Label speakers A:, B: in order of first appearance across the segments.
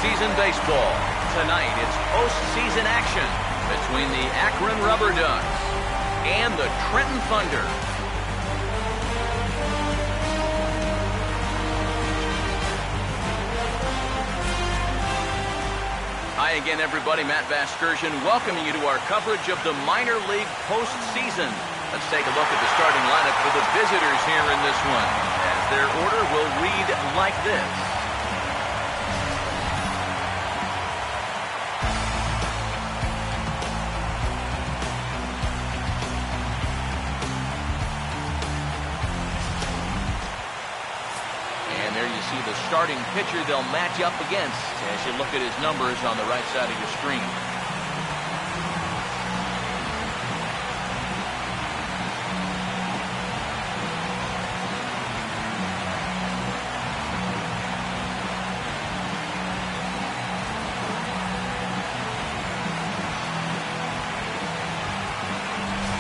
A: postseason baseball. Tonight, it's postseason action between the Akron RubberDucks and the Trenton Thunder. Hi again, everybody. Matt Vasgersian welcoming you to our coverage of the minor league postseason. Let's take a look at the starting lineup for the visitors here in this one, as their order will read like this. And there you see the starting pitcher they'll match up against as you look at his numbers on the right side of your screen.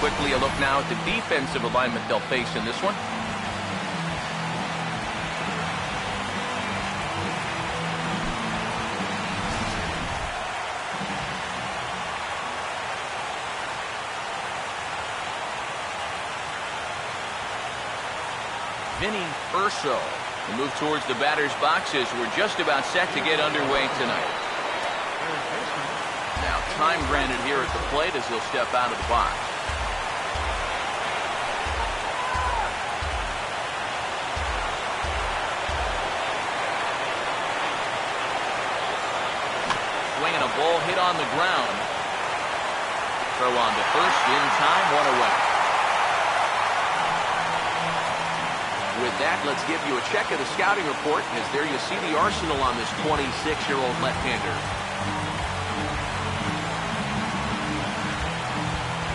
A: Quickly a look now at the defensive alignment they'll face in this one. Vinny Urso will move towards the batter's boxes. We're just about set to get underway tonight. Now time granted here at the plate as he'll step out of the box. Swinging a ball hit on the ground. Throw on to first in time, one away. With that, let's give you a check of the scouting report, as there you see the arsenal on this 26-year-old left-hander.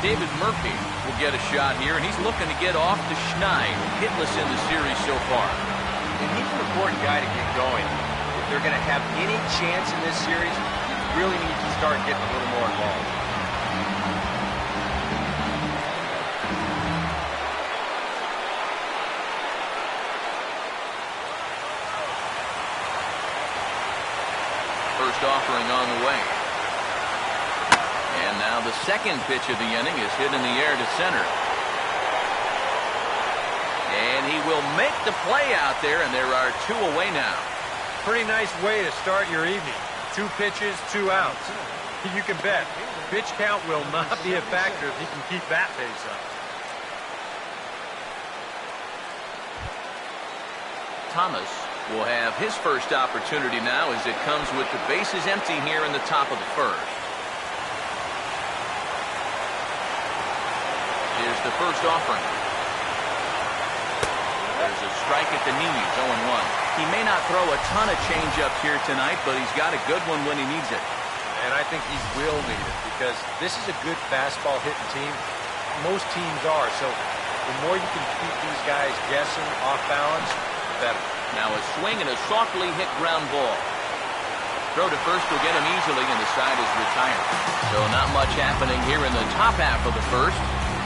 A: David Murphy will get a shot here, and he's looking to get off the schneid, hitless in the series so far.
B: And he's an important guy to get going. If they're going to have any chance in this series, you really need to start getting a little more involved.
A: First offering on the way. And now the second pitch of the inning is hit in the air to center. And he will make the play out there, and there are two away now.
C: Pretty nice way to start your evening. 2 pitches, 2 outs. You can bet pitch count will not be a factor if he can keep that pace up.
A: Thomas will have his first opportunity now as it comes with the bases empty here in the top of the first. Here's the first offering. There's a strike at the knees, 0-1. He may not throw a ton of changeups here tonight, but he's got a good one when he needs it.
C: And I think he will need it, because this is a good fastball hitting team. Most teams are, so the more you can keep these guys guessing off balance, the better.
A: Now a swing and a softly hit ground ball. Throw to first will get him easily, and the side is retired. So not much happening here in the top half of the first.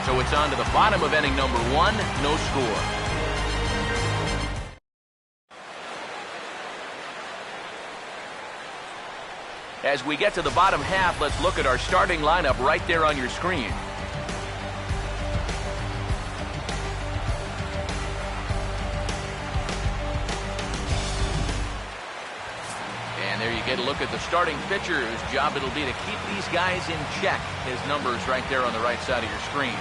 A: So it's on to the bottom of inning number 1, no score. As we get to the bottom half, let's look at our starting lineup right there on your screen. And there you get a look at the starting pitcher, whose job it'll be to keep these guys in check. His numbers right there on the right side of your screen.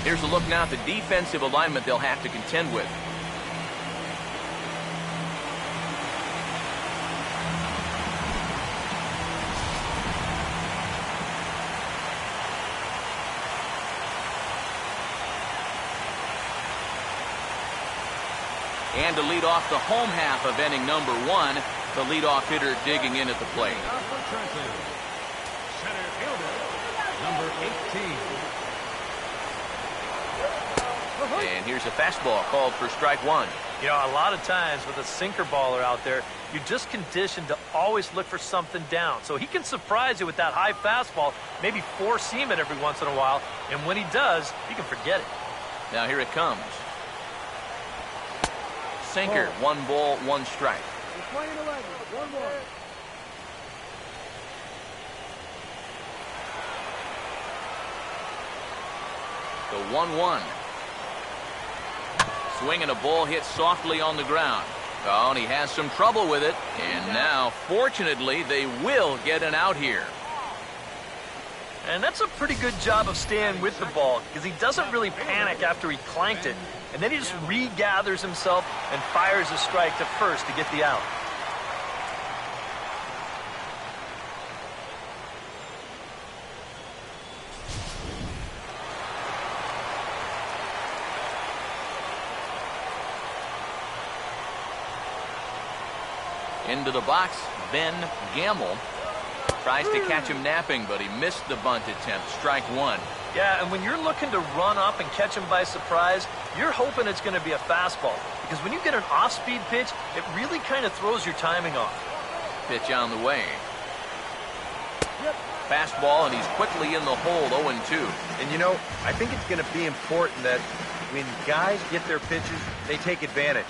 A: Here's a look now at the defensive alignment they'll have to contend with. And to lead off the home half of inning number 1, the leadoff hitter digging in at the plate.
D: Now for Trenton, center fielder, number 18.
A: And here's a fastball called for strike 1.
E: You know, a lot of times with a sinker baller out there, you're just conditioned to always look for something down. So he can surprise you with that high fastball, maybe four-seam it every once in a while, and when he does, you can forget it.
A: Now here it comes. Sinker, 1 ball, 1 strike.
D: We're playing 11, 1 more.
A: The 1-1. Swinging a ball hit softly on the ground. Oh, and he has some trouble with it. And now, fortunately, they will get an out here.
E: And that's a pretty good job of staying with the ball because he doesn't really panic after he clanked it. And then he just regathers himself and fires a strike to first to get the out.
A: Into the box, Ben Gamble. Tries to catch him napping, but he missed the bunt attempt. Strike 1.
E: Yeah, and when you're looking to run up and catch him by surprise, you're hoping it's going to be a fastball. Because when you get an off-speed pitch, it really kind of throws your timing off.
A: Pitch on the way. Fastball, and he's quickly in the hole, 0-2.
C: And, you know, I think it's going to be important that when guys get their pitches, they take advantage.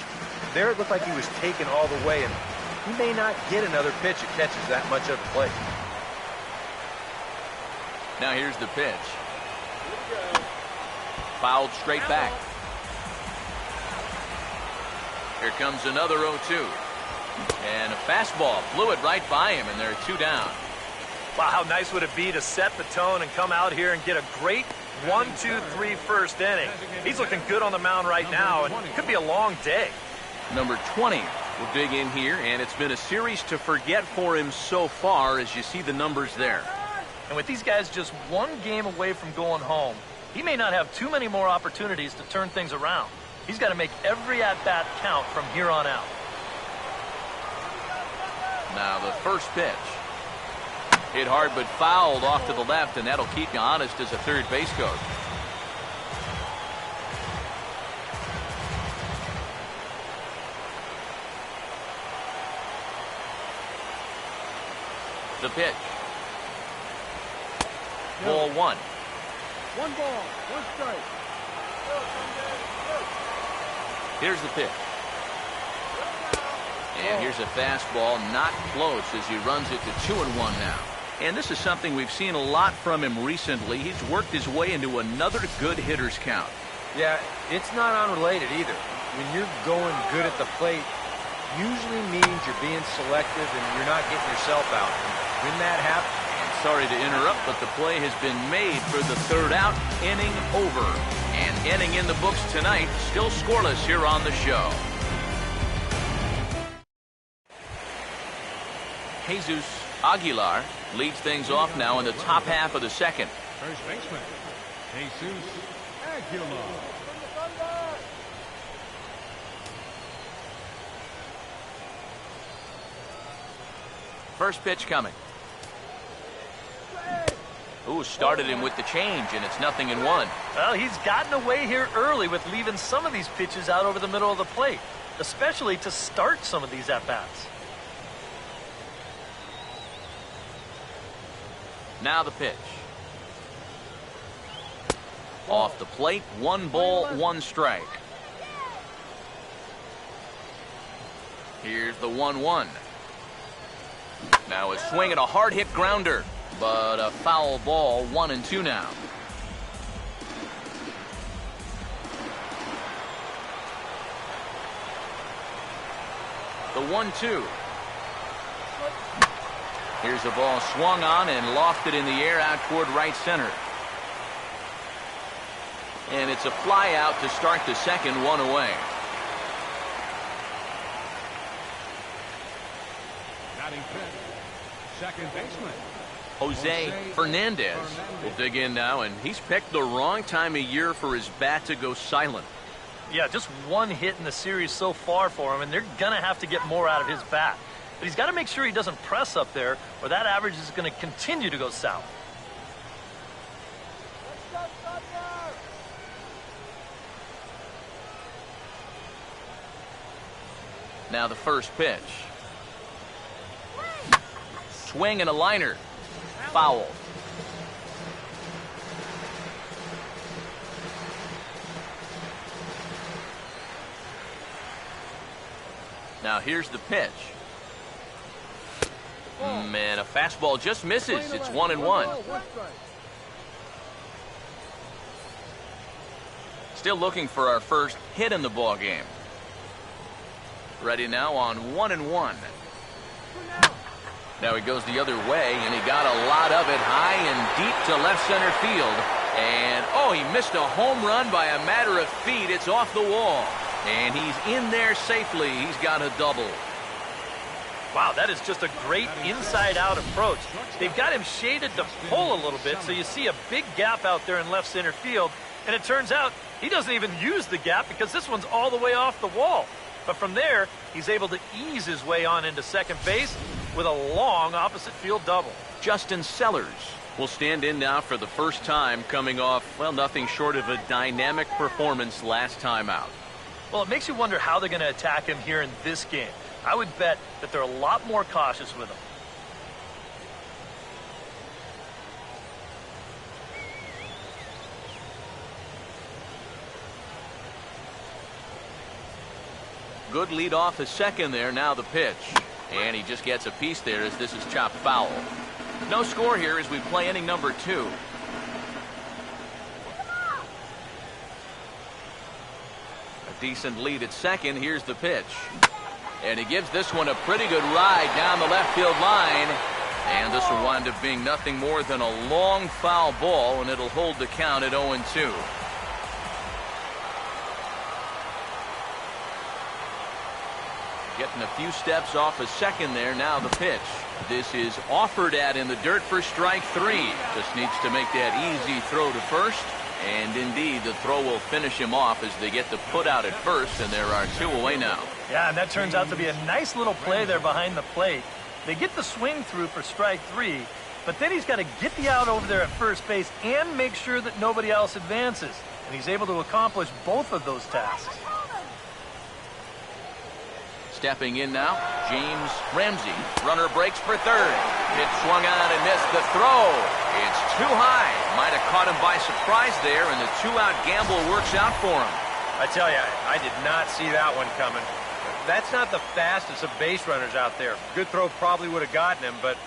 C: There it looked like he was taken all the way, and he may not get another pitch that catches that much of the plate.
A: Now here's the pitch. Fouled straight back. Here comes another 0-2. And a fastball blew it right by him, and they're 2 down.
E: Wow, how nice would it be to set the tone and come out here and get a great 1-2-3 first inning. He's looking good on the mound right now, and it could be a long day.
A: Number 20 will dig in here, and it's been a series to forget for him so far as you see the numbers there.
E: And with these guys just 1 game away from going home, he may not have too many more opportunities to turn things around. He's got to make every at-bat count from here on out.
A: Now the first pitch. Hit hard but fouled off to the left, and that'll keep you honest as a third base coach. The pitch. Ball 1.
D: 1 ball, 1 strike.
A: Here's the pitch. And here's a fastball, not close as he runs it to 2-1 now. And this is something we've seen a lot from him recently. He's worked his way into another good hitter's count.
C: Yeah, it's not unrelated either. When you're going good at the plate, usually means you're being selective and you're not getting yourself out. And when that happens...
A: Sorry to interrupt, but the play has been made for the 3rd out, inning over. And inning in the books tonight, still scoreless here on the show. Jesus Aguilar leads things off now in the top half of the 2nd.
D: First baseman, Jesus Aguilar.
A: First pitch coming. Ooh, started him with the change, and it's 0-1.
E: Well, he's gotten away here early with leaving some of these pitches out over the middle of the plate, especially to start some of these at-bats.
A: Now the pitch. Off the plate, 1 ball, 1 strike. Here's the 1-1. Now a swing and a hard hit grounder, but a foul ball, 1-2 now. The 1-2. Here's a ball swung on and lofted in the air out toward right center. And it's a fly out to start the second, one away.
D: Batting fifth, second baseman.
A: Jose Fernandez will dig in now, and he's picked the wrong time of year for his bat to go silent.
E: Yeah, just one hit in the series so far for him, and they're going to have to get more out of his bat. But he's got to make sure he doesn't press up there, or that average is going to continue to go south.
A: Now the first pitch. Swing and a liner. Foul. Now here's the pitch. Man, a fastball just misses. It's 1-1. Still looking for our first hit in the ball game. Ready now on 1-1. Now he goes the other way, and he got a lot of it high and deep to left center field. And, oh, he missed a home run by a matter of feet. It's off the wall. And he's in there safely. He's got a double.
E: Wow, that is just a great inside-out approach. They've got him shaded to pull a little bit, so you see a big gap out there in left center field. And it turns out he doesn't even use the gap because this one's all the way off the wall. But from there, he's able to ease his way on into second base with a long opposite field double.
A: Justin Sellers will stand in now for the first time, coming off, well, nothing short of a dynamic performance last time out.
E: Well, it makes you wonder how they're going to attack him here in this game. I would bet that they're a lot more cautious with him.
A: Good lead off the second there. Now the pitch. And he just gets a piece there as this is chopped foul. No score here as we play inning number 2. A decent lead at second. Here's the pitch. And he gives this one a pretty good ride down the left field line. And this will wind up being nothing more than a long foul ball, and it'll hold the count at 0-2. Getting a few steps off a second there. Now the pitch. This is offered at in the dirt for strike 3. Just needs to make that easy throw to first. And indeed, the throw will finish him off as they get the put out at first, and there are 2 away now.
E: Yeah, and that turns out to be a nice little play there behind the plate. They get the swing through for strike 3, but then he's got to get the out over there at first base and make sure that nobody else advances. And he's able to accomplish both of those tasks.
A: Stepping in now, James Ramsey. Runner breaks for third. Pitch swung on and missed the throw. It's too high. Might have caught him by surprise there, and the 2-out gamble works out for him.
C: I tell you, I did not see that one coming. That's not the fastest of base runners out there. Good throw probably would have gotten him, but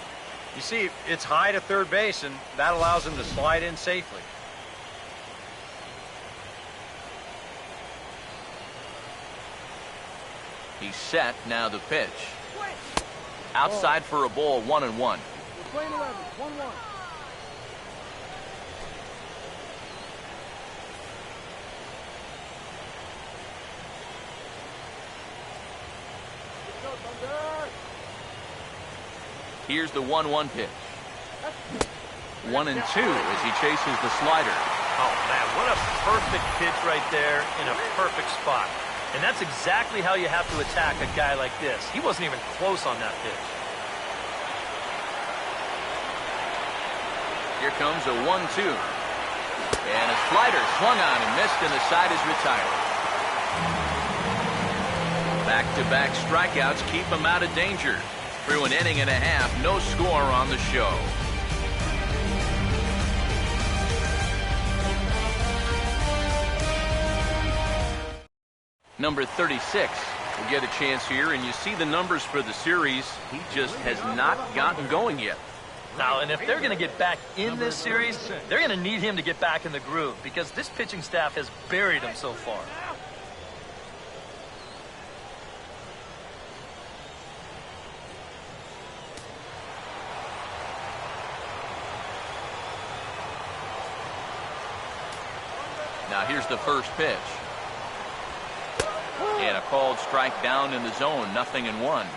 C: you see, it's high to third base, and that allows him to slide in safely.
A: He's set. Now the pitch. Outside for a ball, 1-1. Here's the 1-1 pitch. 1-2 as he chases the slider.
E: Oh, man, what a perfect pitch right there in a perfect spot. And that's exactly how you have to attack a guy like this. He wasn't even close on that pitch.
A: Here comes a 1-2. And a slider swung on and missed, and the side is retired. Back-to-back strikeouts keep him out of danger. Through an inning and a half, no score on the show. Number 36 will get a chance here, and you see the numbers for the series. He just has not gotten going yet.
E: Now, and if they're going to get back in this series, they're going to need him to get back in the groove because this pitching staff has buried him so far.
A: Now here's the first pitch. And a called strike down in the zone, 0-1.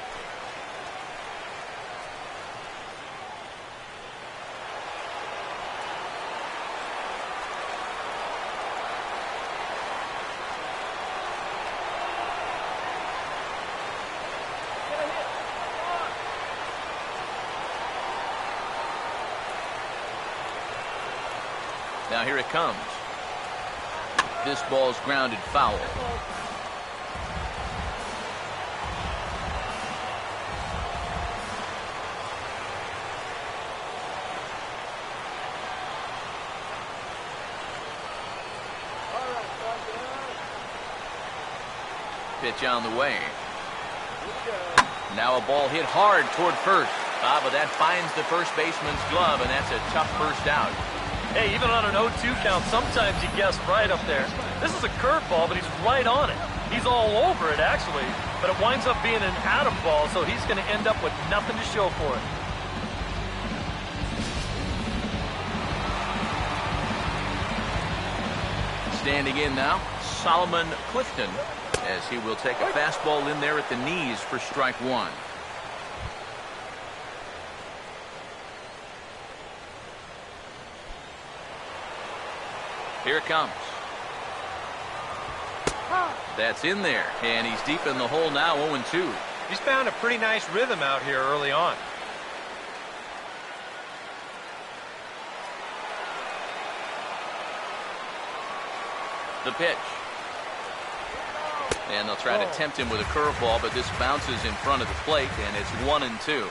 A: Now here it comes. This ball's grounded foul. Pitch on the way. Now a ball hit hard toward first. But that finds the first baseman's glove, and that's a tough first out.
E: Hey, even on an 0-2 count, sometimes he guessed right up there. This is a curveball, but he's right on it. He's all over it, actually, but it winds up being an Adam ball, so he's going to end up with nothing to show for it.
A: Standing in now, Solomon Clifton, as he will take a fastball in there at the knees for strike one. Here it comes. That's in there, and he's deep in the hole now, 0-2.
C: He's found a pretty nice rhythm out here early on.
A: The pitch. And they'll try to tempt him with a curveball, but this bounces in front of the plate, and it's 1-2.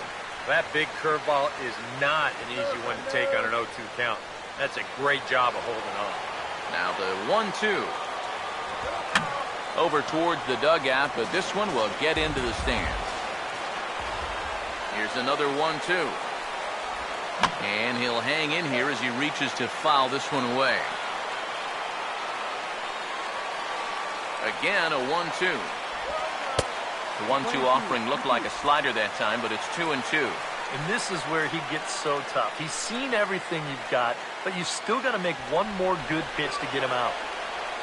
C: That big curveball is not an easy one to take on an 0-2 count. That's a great job of holding on.
A: Now the 1-2. Over towards the dugout, but this one will get into the stands. Here's another 1-2. And he'll hang in here as he reaches to foul this one away. Again, a 1-2. The 1-2 offering looked like a slider that time, but it's 2-2.
E: And this is where he gets so tough. He's seen everything you've got, but you still got to make one more good pitch to get him out.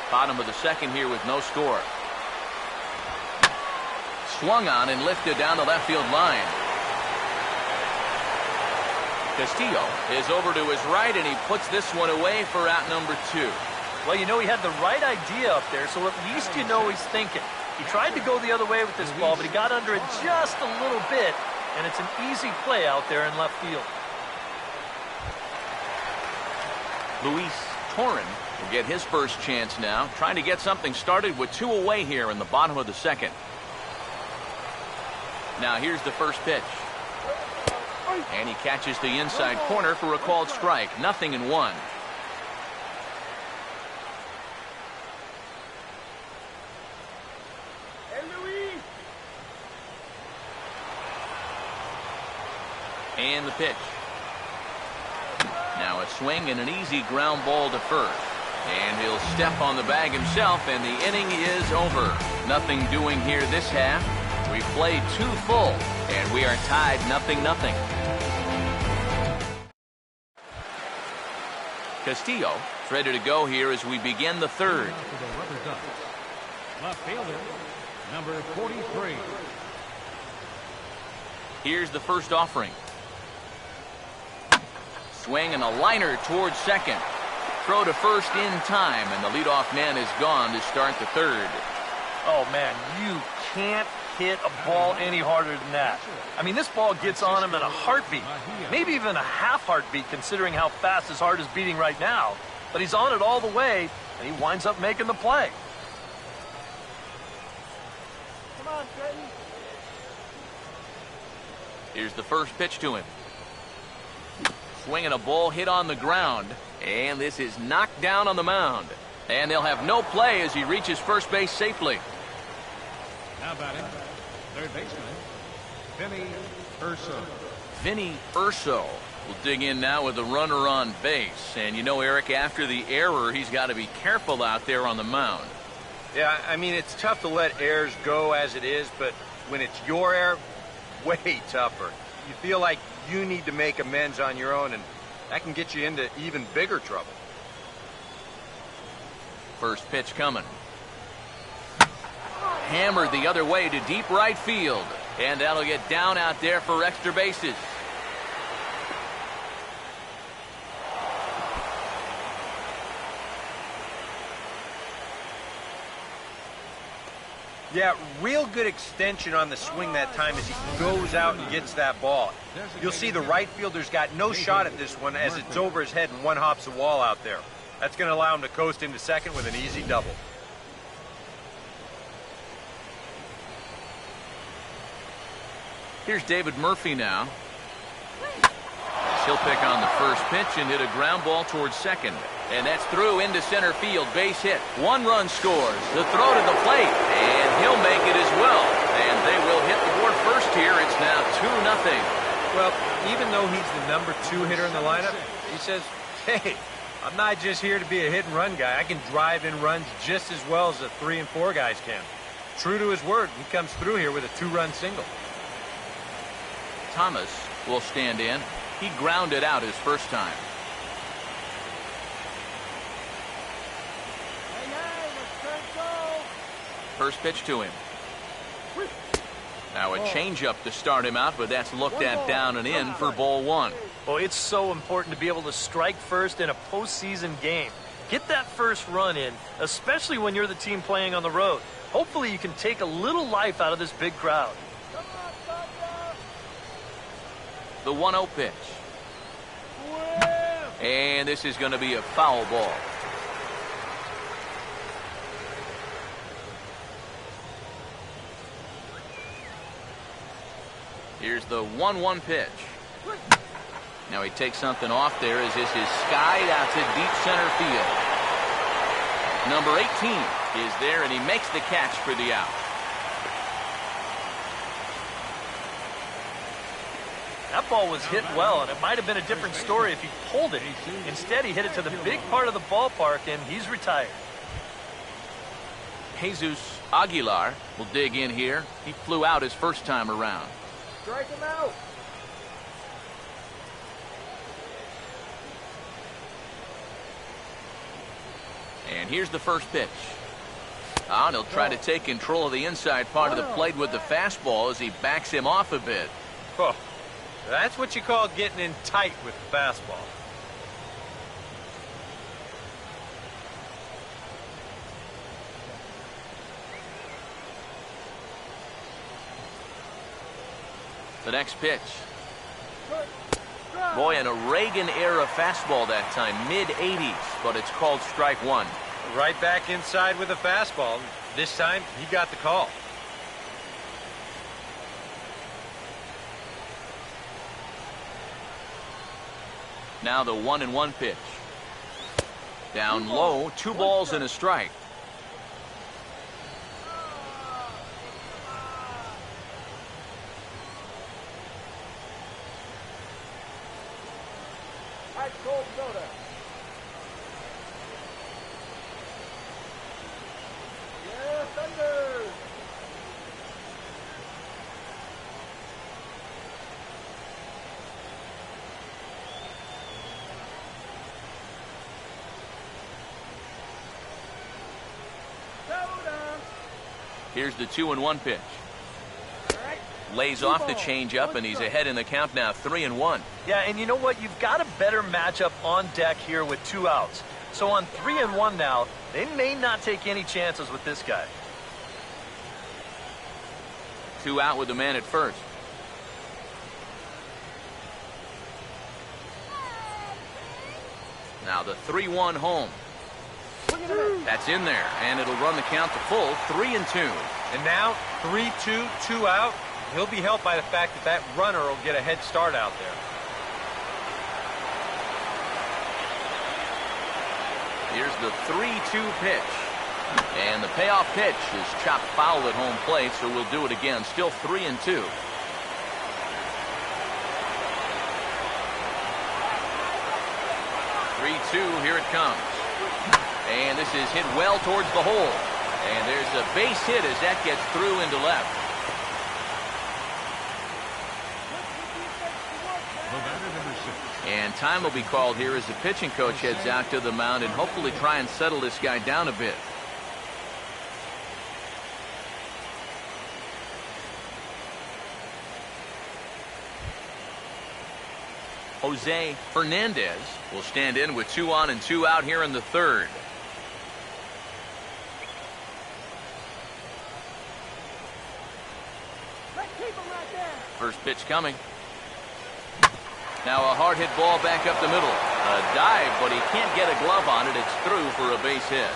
A: Bottom of the second here with no score. Swung on and lifted down the left field line. Castillo is over to his right, and he puts this one away for out number 2.
E: Well, you know, he had the right idea up there, so at least you know he's thinking. He tried to go the other way with this ball, but he got under it just a little bit, and it's an easy play out there in left field.
A: Luis Torren will get his first chance now, trying to get something started with 2 away here in the bottom of the second. Now here's the first pitch. And he catches the inside corner for a called strike. 0-1. And the pitch. Now a swing and an easy ground ball to first. And he'll step on the bag himself, and the inning is over. Nothing doing here this half. We played 2 full, and we are tied 0-0. Castillo is ready to go here as we begin the third.
D: Left fielder, number 43.
A: Here's the first offering. Swing and a liner towards second. Throw to first in time, and the leadoff man is gone to start the third.
E: Oh, man, you can't hit a ball any harder than that. I mean, this ball gets on him in a heartbeat, maybe even a half heartbeat considering how fast his heart is beating right now. But he's on it all the way, and he winds up making the play. Come on, Trenton.
A: Here's the first pitch to him. Swinging a ball hit on the ground, and this is knocked down on the mound. And they'll have no play as he reaches first base safely.
D: Now batting, third baseman, Vinny Urso.
A: Vinny Urso will dig in now with a runner on base. And you know, Eric, after the error, he's got to be careful out there on the mound.
C: Yeah, I mean, it's tough to let errors go as it is, but when it's your error, way tougher. You feel like you need to make amends on your own, and that can get you into even bigger trouble.
A: First pitch coming. Hammered the other way to deep right field. And that'll get down out there for extra bases.
C: Yeah, real good extension on the swing that time as he goes out and gets that ball. You'll see the right fielder's got no shot at this one as it's over his head and one hops the wall out there. That's going to allow him to coast into second with an easy double.
A: Here's David Murphy now. He'll pick on the first pitch and hit a ground ball towards second. And that's through into center field. Base hit. One run scores. The throw to the plate. And he'll make it as well. And they will hit the board first here. It's now 2-0.
C: Well, even though he's the number 2 hitter in the lineup, he says, hey, I'm not just here to be a hit and run guy. I can drive in runs just as well as the 3 and 4 guys can. True to his word, he comes through here with a 2-run single.
A: Thomas will stand in. He grounded out his first time. First pitch to him. Now a changeup to start him out, but that's looked at down and in for ball 1.
E: Well, it's so important to be able to strike first in a postseason game. Get that first run in, especially when you're the team playing on the road. Hopefully you can take a little life out of this big crowd.
A: The 1-0 pitch. And this is going to be a foul ball. Here's the 1-1 pitch. Now he takes something off there as this is skied out to deep center field. Number 18 is there, and he makes the catch for the out.
E: That ball was hit well, and it might have been a different story if he pulled it. Instead, he hit it to the big part of the ballpark, and he's retired.
A: Jesus Aguilar will dig in here. He flew out his first time around.
C: Strike him out.
A: And here's the first pitch. And he'll try to take control of the inside part of the plate with the fastball as he backs him off a bit.
C: Oh, that's what you call getting in tight with the fastball.
A: The next pitch. Boy, an Reagan-era fastball that time, mid-80s, but it's called strike 1.
C: Right back inside with a fastball. This time, he got the call.
A: Now the 1-1 pitch. Down low, 2 balls and a strike. Here's the 2-1 pitch. Lays off the changeup, and he's ahead in the count now, 3-1.
E: Yeah, and you know what? You've got a better matchup on deck here with 2 outs. So on 3-1 now, they may not take any chances with this guy.
A: 2 out with the man at first. Now the 3-1 home. That's in there, and it'll run the count to full, 3-2.
C: And now, 3-2, 2 out. He'll be helped by the fact that that runner will get a head start out there.
A: Here's the 3-2 pitch. And the payoff pitch is chopped foul at home plate, so we'll do it again. Still 3-2. Here it comes. And this is hit well towards the hole. And there's a base hit as that gets through into left.
D: The batter, number 6,
A: And time will be called here as the pitching coach heads out to the mound and hopefully try and settle this guy down a bit. Jose Fernandez will stand in with 2 on and 2 out here in the third. First pitch coming. Now a hard hit ball back up the middle. A dive, but he can't get a glove on it. It's through for a base hit.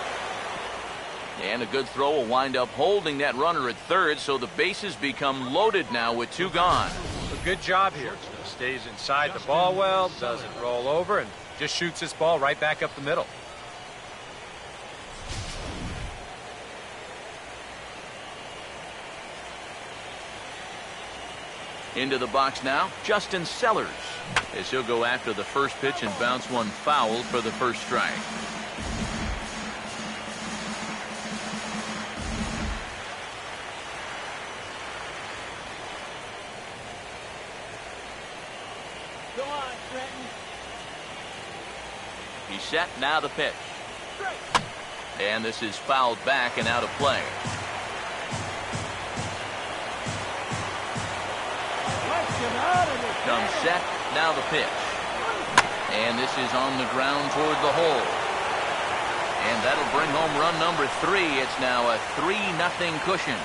A: And a good throw will wind up holding that runner at third, so the bases become loaded now with 2 gone.
C: A good job here. Stays inside the ball well, doesn't roll over, and just shoots this ball right back up the middle.
A: Into the box now, Justin Sellers, as he'll go after the first pitch and bounce one foul for the first strike.
D: Go on, Trenton.
A: He's set, now the pitch. And this is fouled back and out of play. Comes set, now the pitch. And this is on the ground toward the hole. And that'll bring home run number 3. It's now a 3-0 cushion.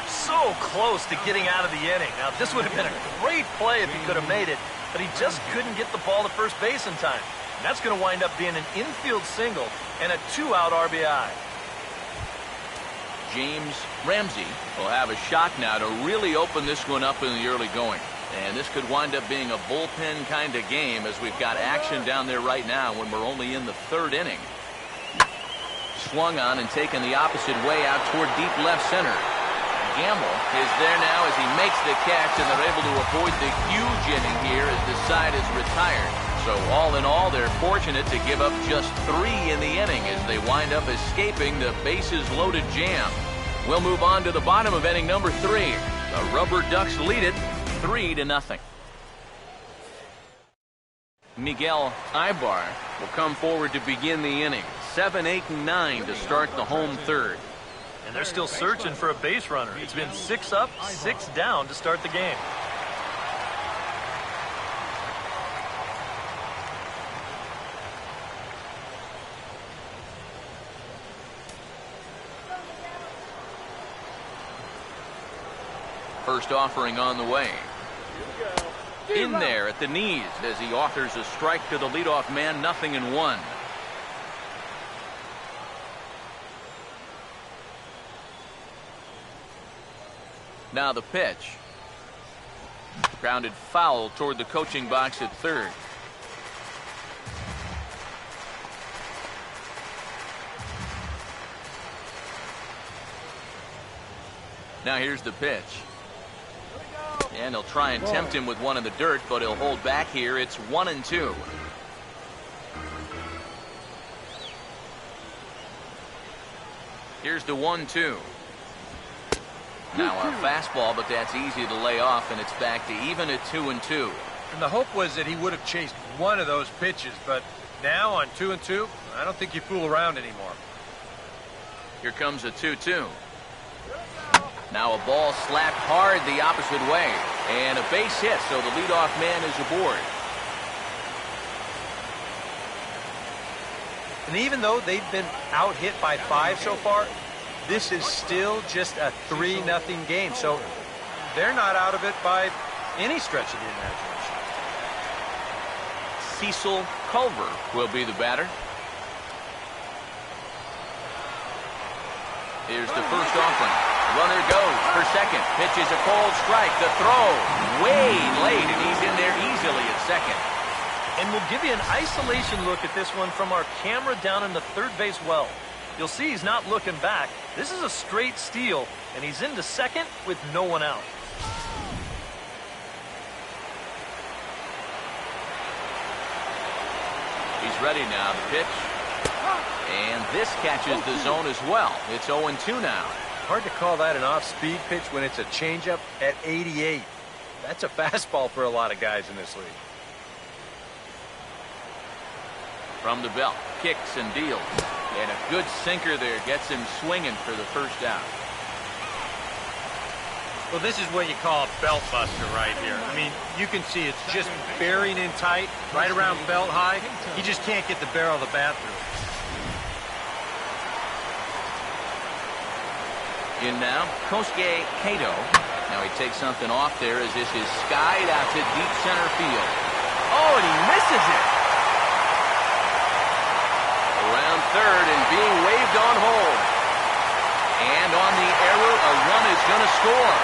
E: So close to getting out of the inning. Now, this would have been a great play if he could have made it, but he just couldn't get the ball to first base in time. And that's going to wind up being an infield single and a 2-out RBI.
A: James Ramsey will have a shot now to really open this one up in the early going. And this could wind up being a bullpen kind of game as we've got action down there right now when we're only in the 3rd inning. Swung on and taken the opposite way out toward deep left center. Gamble is there now as he makes the catch, and they're able to avoid the huge inning here as the side is retired. So all in all, they're fortunate to give up just 3 in the inning as they wind up escaping the bases-loaded jam. We'll move on to the bottom of inning number 3. The RubberDucks lead it 3-0. Miguel Ibar will come forward to begin the inning. 7, 8, and 9 to start the home third.
E: And they're still searching for a base runner. It's been 6 up, 6 down to start the game.
A: First offering on the way. In there at the knees as he offers a strike to the leadoff man, 0-1. Now the pitch. Grounded foul toward the coaching box at third. Now here's the pitch. And they'll try and tempt him with one in the dirt, but he'll hold back here. It's 1-2. Here's the 1-2. Now a fastball, but that's easy to lay off, and it's back to even at 2-2.
C: And the hope was that he would have chased one of those pitches, but now on 2-2, I don't think you fool around anymore.
A: Here comes a 2-2. Now a ball slapped hard the opposite way, and a base hit, so the leadoff man is aboard.
C: And even though they've been out hit by 5 so far, this is still just a 3-0 game, so they're not out of it by any stretch of the imagination.
A: Cecil Culver will be the batter. Here's the first offering. Runner goes for second. Pitch is a cold strike. The throw way late, and he's in there easily at second.
E: And we'll give you an isolation look at this one from our camera down in the third base well. You'll see he's not looking back. This is a straight steal, and he's into second with no one out.
A: He's ready now. The pitch. And this catches the zone as well. It's 0-2 now.
C: Hard to call that an off-speed pitch when it's a changeup at 88. That's a fastball for a lot of guys in this league.
A: From the belt, kicks and deals. And a good sinker there gets him swinging for the first out.
C: Well, this is what you call a belt buster right here. I mean, you can see it's just bearing in tight, right around belt high. He just can't get the barrel of the bat through.
A: In now, Kosuke Kato. Now he takes something off there as this is skied out to deep center field. Oh, and he misses it. Around third and being waved on hold. And on the error, a run is going to score.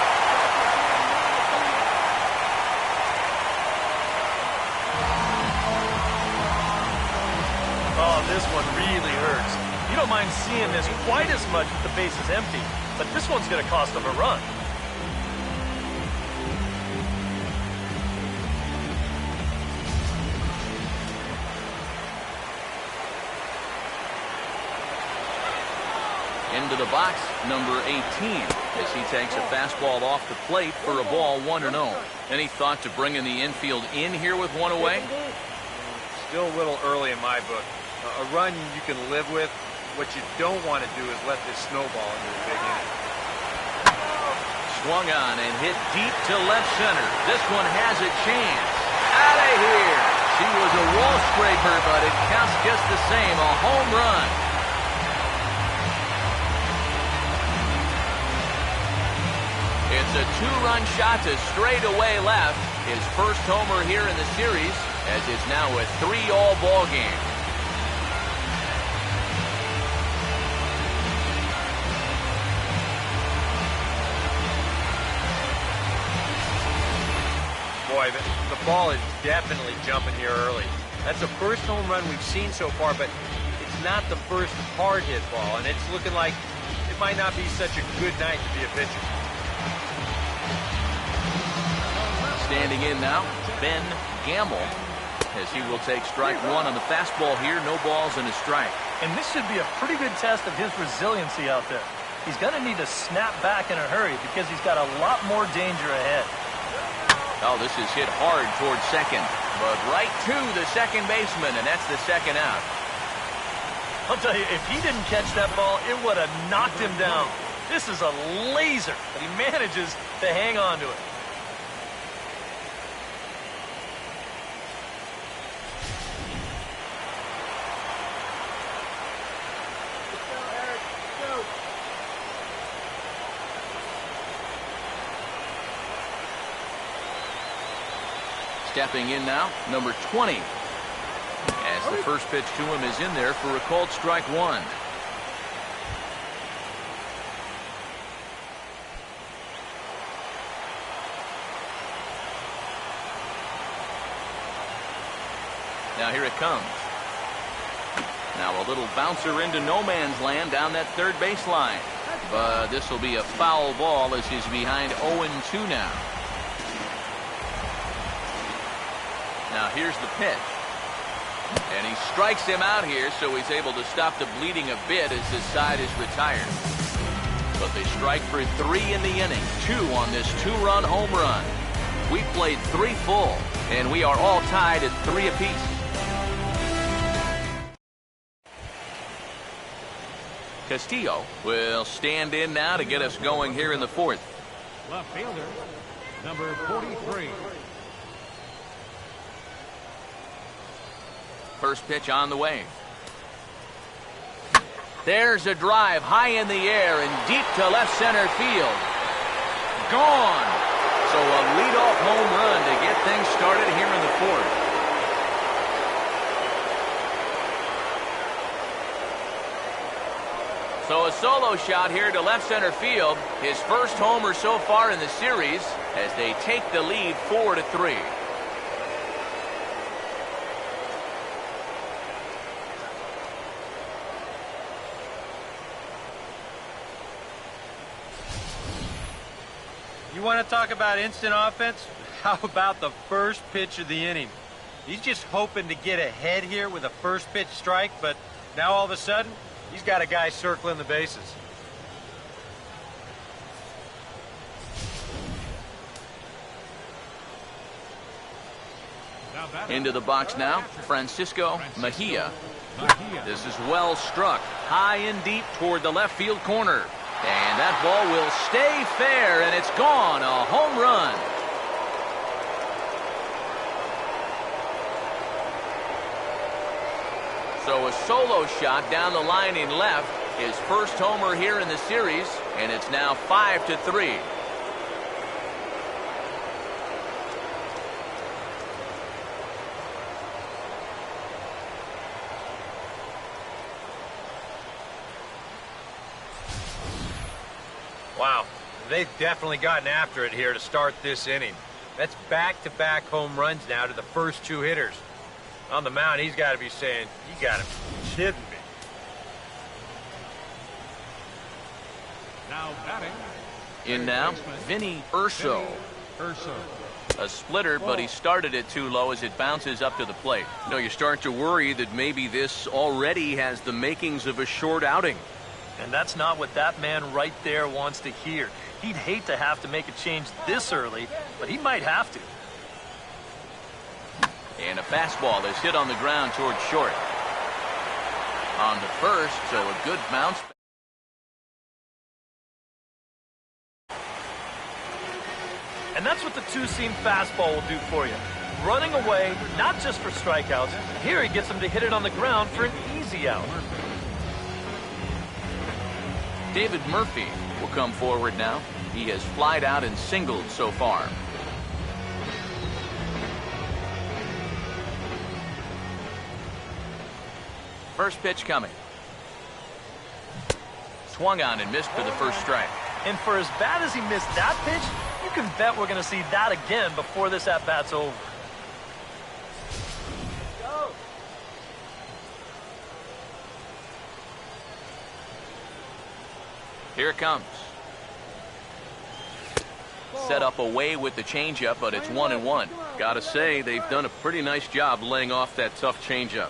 E: Oh, this one really hurts. You don't mind seeing this quite as much with the bases empty, but this one's going to cost them a run.
A: Into the box, number 18, as he takes a fastball off the plate for a ball 1-0. Any thought to bringing the infield in here with one away?
C: Still a little early in my book. A run you can live with. What you don't want to do is let this snowball into a big inning.
A: Swung on and hit deep to left center. This one has a chance. Out of here. She was a wall scraper, but it counts just the same. A home run. It's a two-run shot to straightaway left. His first homer here in the series, as it's now a 3-all ball game.
C: Boy, the ball is definitely jumping here early. That's the first home run we've seen so far, but it's not the first hard hit ball, and it's looking like it might not be such a good night to be a pitcher.
A: Standing in now, Ben Gamble, as he will take strike one on the fastball here. No balls and a strike.
E: And this should be a pretty good test of his resiliency out there. He's going to need to snap back in a hurry because he's got a lot more danger ahead.
A: Oh, this is hit hard towards second, but right to the second baseman, and that's the second out.
E: I'll tell you, if he didn't catch that ball, it would have knocked him down. This is a laser, but he manages to hang on to it.
A: Stepping in now, number 20. As the first pitch to him is in there for a called strike one. Now here it comes. Now a little bouncer into no man's land down that third baseline. But this will be a foul ball as he's behind 0-2 now. Now here's the pitch. And he strikes him out here, so he's able to stop the bleeding a bit as his side is retired. But they strike for 3 in the inning, 2 on this 2-run home run. We played 3 full, and we are all tied at 3 apiece. Castillo will stand in now to get us going here in the fourth.
D: Left fielder, number 43.
A: First pitch on the way. There's a drive high in the air and deep to left center field. Gone. So a leadoff home run to get things started here in the fourth. So a solo shot here to left center field. His first homer so far in the series as they take the lead 4-3.
C: You want to talk about instant offense? How about the first pitch of the inning? He's just hoping to get ahead here with a first pitch strike, but now all of a sudden, he's got a guy circling the bases.
D: Now batting.
A: Into the box now, Francisco Mejia. This is well struck, high and deep toward the left field corner. And that ball will stay fair, and it's gone, a home run. So a solo shot down the line in left, his first homer here in the series, and it's now 5-3.
C: Wow, they've definitely gotten after it here to start this inning. That's back-to-back home runs now to the first two hitters. On the mound, he's got to be saying, you got to be kidding me.
D: Now batting.
A: In now, Vinny Urso. A splitter, but he started it too low as it bounces up to the plate. You know, you start to worry that maybe this already has the makings of a short outing.
E: And that's not what that man right there wants to hear. He'd hate to have to make a change this early, but he might have to.
A: And a fastball is hit on the ground towards short. On to first, so a good bounce.
E: And that's what the two-seam fastball will do for you. Running away, not just for strikeouts. Here he gets him to hit it on the ground for an easy out.
A: David Murphy will come forward now. He has flied out and singled so far. First pitch coming. Swung on and missed for the first strike.
E: And for as bad as he missed that pitch, you can bet we're going to see that again before this at-bat's over.
A: Here it comes. Set up away with the changeup, but it's 1-1. Gotta say, they've done a pretty nice job laying off that tough changeup.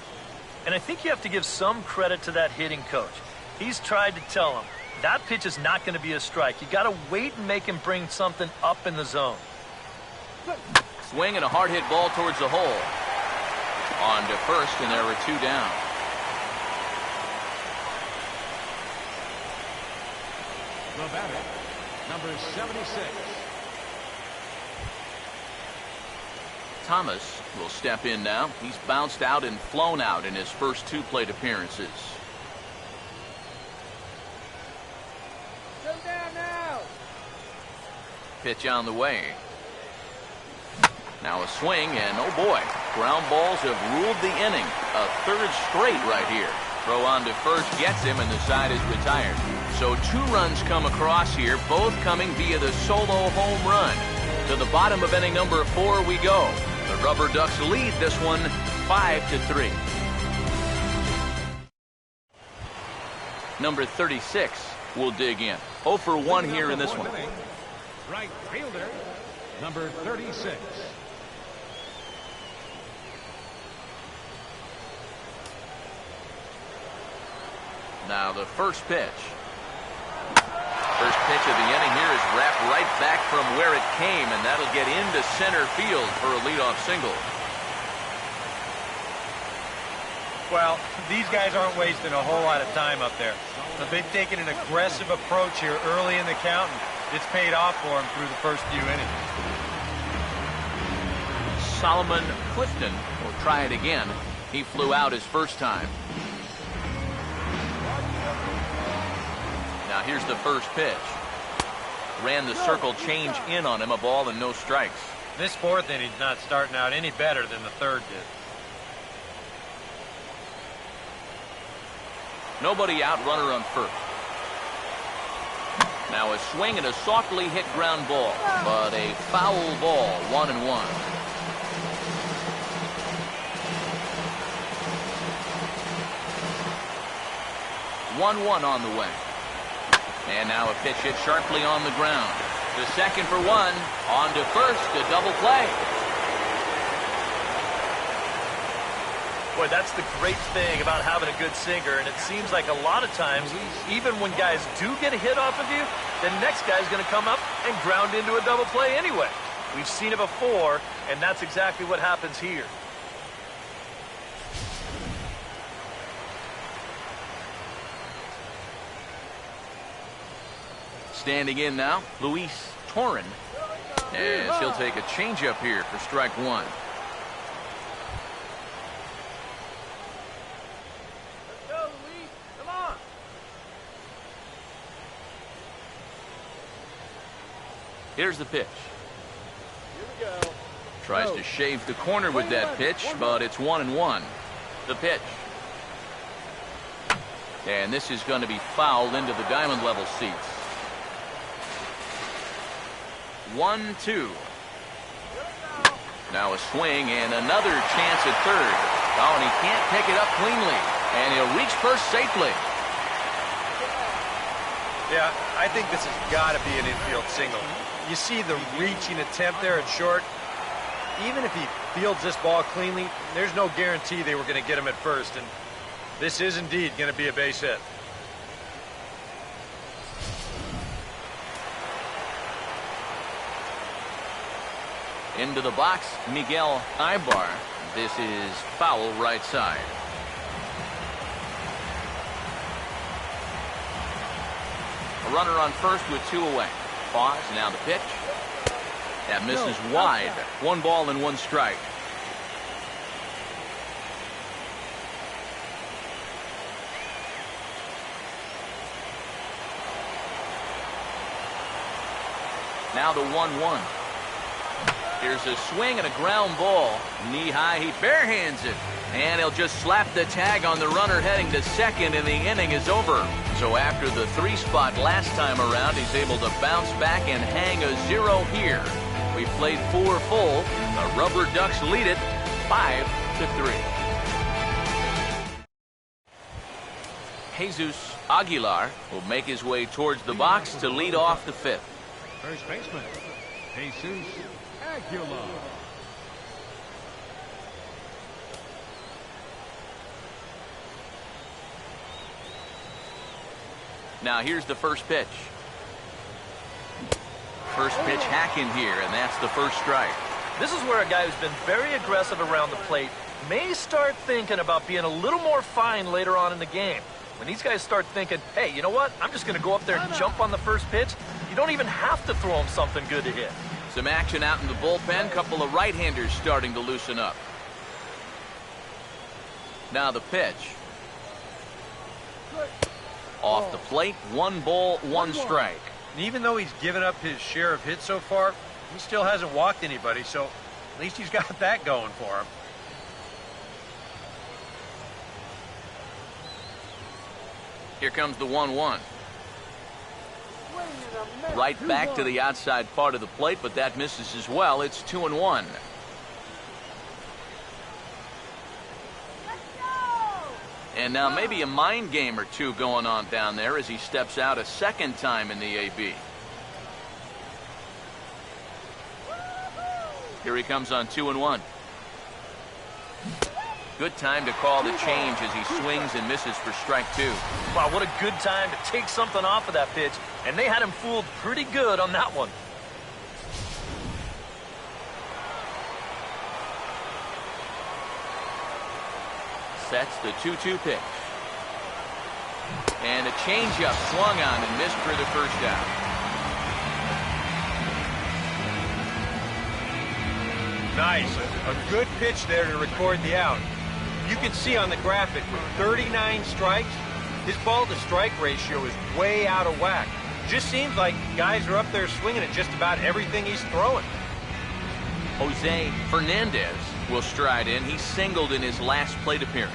E: And I think you have to give some credit to that hitting coach. He's tried to tell him, that pitch is not going to be a strike. You got to wait and make him bring something up in the zone.
A: Swing and a hard hit ball towards the hole. On to first, and there were two down.
D: The batter, number 76.
A: Thomas will step in now. He's bounced out and flown out in his first two plate appearances.
F: Come down now.
A: Pitch on the way. Now a swing, and oh boy, ground balls have ruled the inning. A third straight right here. Throw on to first gets him, and the side is retired. So two runs come across here, both coming via the solo home run. To the bottom of inning number 4 we go. The RubberDucks lead this one 5-3. Number 36 will dig in. 0 for 1 here in this one.
D: Right fielder, number 36.
A: Now the first pitch. First pitch of the inning here is wrapped right back from where it came, and that'll get into center field for a leadoff single.
C: Well, these guys aren't wasting a whole lot of time up there. But they've taken an aggressive approach here early in the count, and it's paid off for them through the first few innings.
A: Solomon Clifton will try it again. He flew out his first time. Now here's the first pitch. Ran the circle change in on him, a ball and no strikes.
C: This fourth inning's not starting out any better than the third did.
A: Nobody out, runner on first. Now a swing and a softly hit ground ball, but a foul ball, 1-1. One on the way. And now a pitch hit sharply on the ground. To second for 1. On to first, a double play.
E: Boy, that's the great thing about having a good sinker, and it seems like a lot of times, even when guys do get a hit off of you, the next guy's going to come up and ground into a double play anyway. We've seen it before, and that's exactly what happens here.
A: Standing in now, Luis Torren. And she'll take a changeup here for strike one.
D: Let's go, Luis. Come on.
A: Here's the pitch.
D: Here we go.
A: Tries to shave the corner with that pitch, but it's 1-1. The pitch. And this is going to be fouled into the diamond level seats. 1-2. Now a swing and another chance at third. Oh, and he can't pick it up cleanly. And he'll reach first safely.
C: Yeah, I think this has got to be an infield single. You see the reaching attempt there at short. Even if he fields this ball cleanly, there's no guarantee they were going to get him at first. And this is indeed going to be a base hit.
A: Into the box, Miguel Ibar. This is foul right side. A runner on first with 2 away. Pause, now the pitch. That misses wide. 1 ball and 1 strike. Now the 1-1. Here's a swing and a ground ball. Knee high, he barehands it. And he'll just slap the tag on the runner heading to second, and the inning is over. So after the 3 spot last time around, he's able to bounce back and hang a 0 here. We played 4 full. The RubberDucks lead it 5-3. Jesus Aguilar will make his way towards the box to lead off the 5th.
D: First baseman, Jesus Aguilar.
A: Now here's the first pitch. First pitch hacking here, and that's the first strike.
E: This is where a guy who's been very aggressive around the plate may start thinking about being a little more fine later on in the game. When these guys start thinking, hey, you know what? I'm just going to go up there and jump on the first pitch. You don't even have to throw him something good to hit.
A: Some action out in the bullpen. Couple of right-handers starting to loosen up. Now the pitch. Off the plate, 1 ball, 1 strike.
C: And even though he's given up his share of hits so far, he still hasn't walked anybody, so at least he's got that going for him.
A: Here comes the 1-1. Right back to the outside part of the plate, but that misses as well. It's 2-1. And now maybe a mind game or two going on down there as he steps out a second time in the AB. Here he comes on 2-1. Good time to call the change as he swings and misses for strike 2.
E: Wow, what a good time to take something off of that pitch. And they had him fooled pretty good on that one.
A: Sets the 2-2 pitch. And a changeup swung on and missed for the first out.
C: Nice. A good pitch there to record the out. You can see on the graphic with 39 strikes, his ball-to-strike ratio is way out of whack. Just seems like guys are up there swinging at just about everything he's throwing.
A: Jose Fernandez will stride in. He singled in his last plate appearance.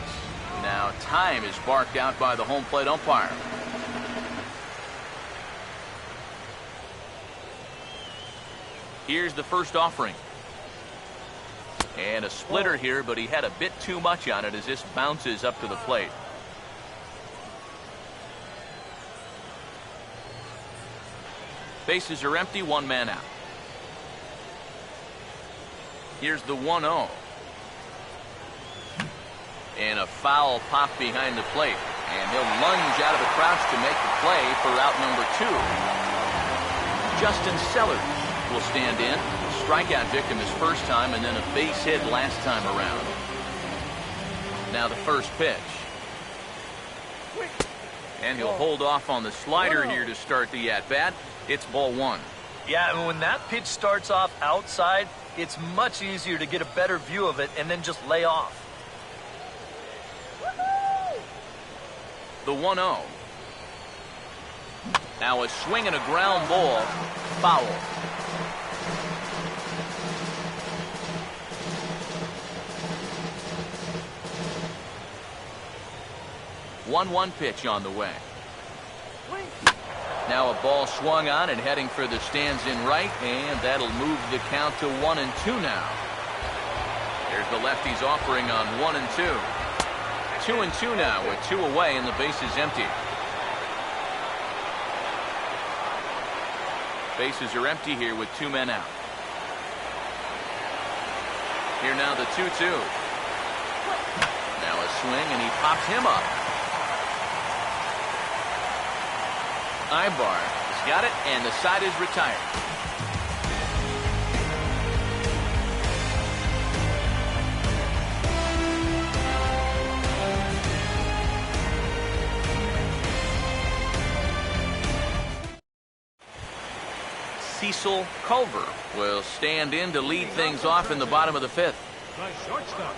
A: Now time is barked out by the home plate umpire. Here's the first offering. And a splitter here, but he had a bit too much on it as this bounces up to the plate. Bases are empty, 1 man out. Here's the 1-0. And a foul pop behind the plate. And he'll lunge out of the crouch to make the play for out number 2. Justin Sellers will stand in. strikeout victim his first time and then a base hit last time around. Now the first pitch. And he'll hold off on the slider here to start the at-bat. It's ball one.
E: Yeah, and when that pitch starts off outside, it's much easier to get a better view of it and then just lay off.
A: The 1-0. Now a swing and a ground ball. Foul. 1-1 pitch on the way. Now a ball swung on and heading for the stands in right, and that'll move the count to 1-2 now. There's the lefties offering on 1-2. 2-2 now with 2 away and the base is empty. Bases are empty here with 2 men out. Here now the 2-2. Now a swing and he pops him up. Ibar has got it, and the side is retired. Cecil Culver will stand in to lead things off in the bottom of the 5th.
D: The shortstop,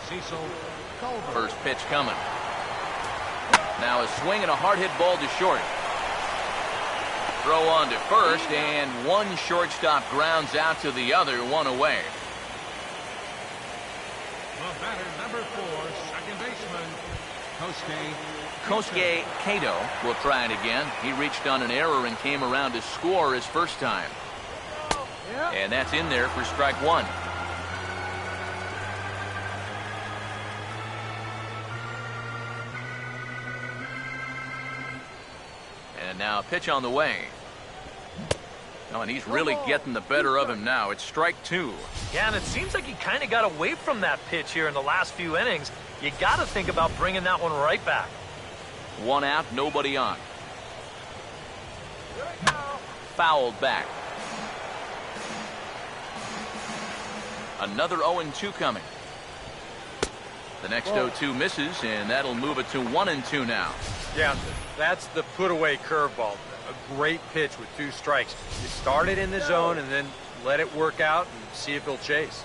D: Cecil Culver.
A: First pitch coming. Now a swing and a hard hit ball to short. Throw on to first, and one shortstop grounds out to the other, 1 away.
D: The batter, number 4, second baseman,
A: Kosuke Kato will try it again. He reached on an error and came around to score his first time. And that's in there for strike 1. And now a pitch on the way. Oh, and he's really getting the better of him now. It's strike 2.
E: Yeah, and it seems like he kind of got away from that pitch here in the last few innings. You got to think about bringing that one right back.
A: 1 out, nobody on. Fouled back. Another 0-2 coming. The next 0-2 misses, and that'll move it to 1-2 now.
C: Yeah, that's the put-away curveball. A great pitch with 2 strikes. You start it in the zone and then let it work out and see if he'll chase.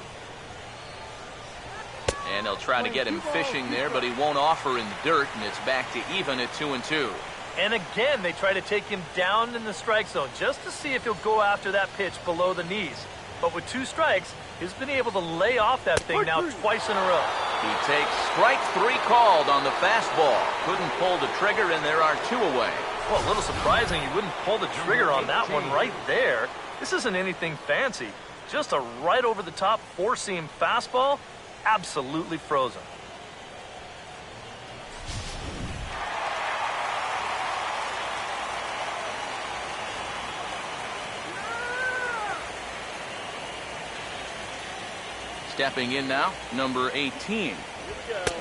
A: And they'll try to get him fishing there, but he won't offer in the dirt, and it's back to even at 2-2.
E: And again, they try to take him down in the strike zone just to see if he'll go after that pitch below the knees. But with 2 strikes, he's been able to lay off that thing now twice in a row.
A: He takes strike 3 called on the fastball. Couldn't pull the trigger, and there are 2 away.
E: Well, a little surprising he wouldn't pull the trigger on that one right there. This isn't anything fancy. Just a right over the top 4-seam fastball. Absolutely frozen.
A: Stepping in now, number 18.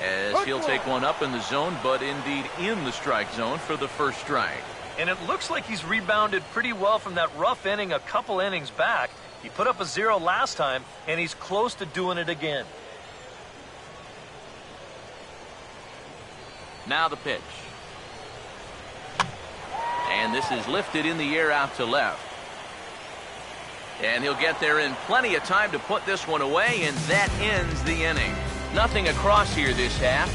A: As he'll take one up in the zone, but indeed in the strike zone for the first strike.
E: And it looks like he's rebounded pretty well from that rough inning a couple innings back. He put up a 0 last time, and he's close to doing it again.
A: Now the pitch. And this is lifted in the air out to left. And he'll get there in plenty of time to put this one away, and that ends the inning. Nothing across here this half.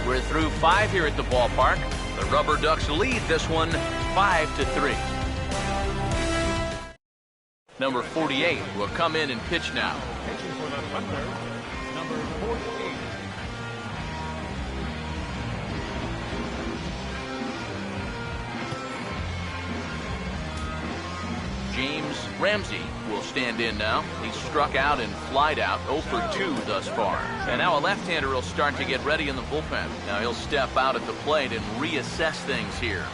A: We're through 5 here at the ballpark. The RubberDucks lead this one 5-3. Number 48 will come in and pitch now.
D: pitching for the Thunder, number 48.
A: James Ramsey will stand in now. He's struck out and flied out, 0 for 2 thus far. And now a left-hander will start to get ready in the bullpen. Now he'll step out at the plate and reassess things here.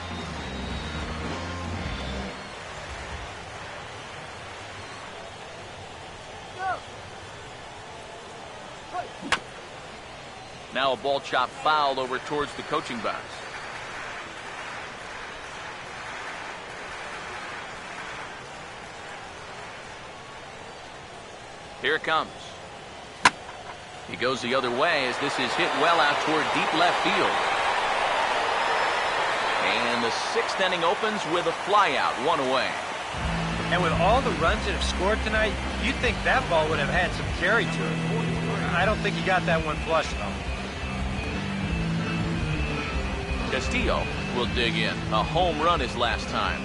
A: Now a ball chop fouled over towards the coaching box. Here it comes. He goes the other way as this is hit well out toward deep left field. And the sixth inning opens with a flyout, one away.
C: And with all the runs that have scored tonight, you'd think that ball would have had some carry to it. I don't think he got that one flush, though.
A: Castillo will dig in. A home run his last time.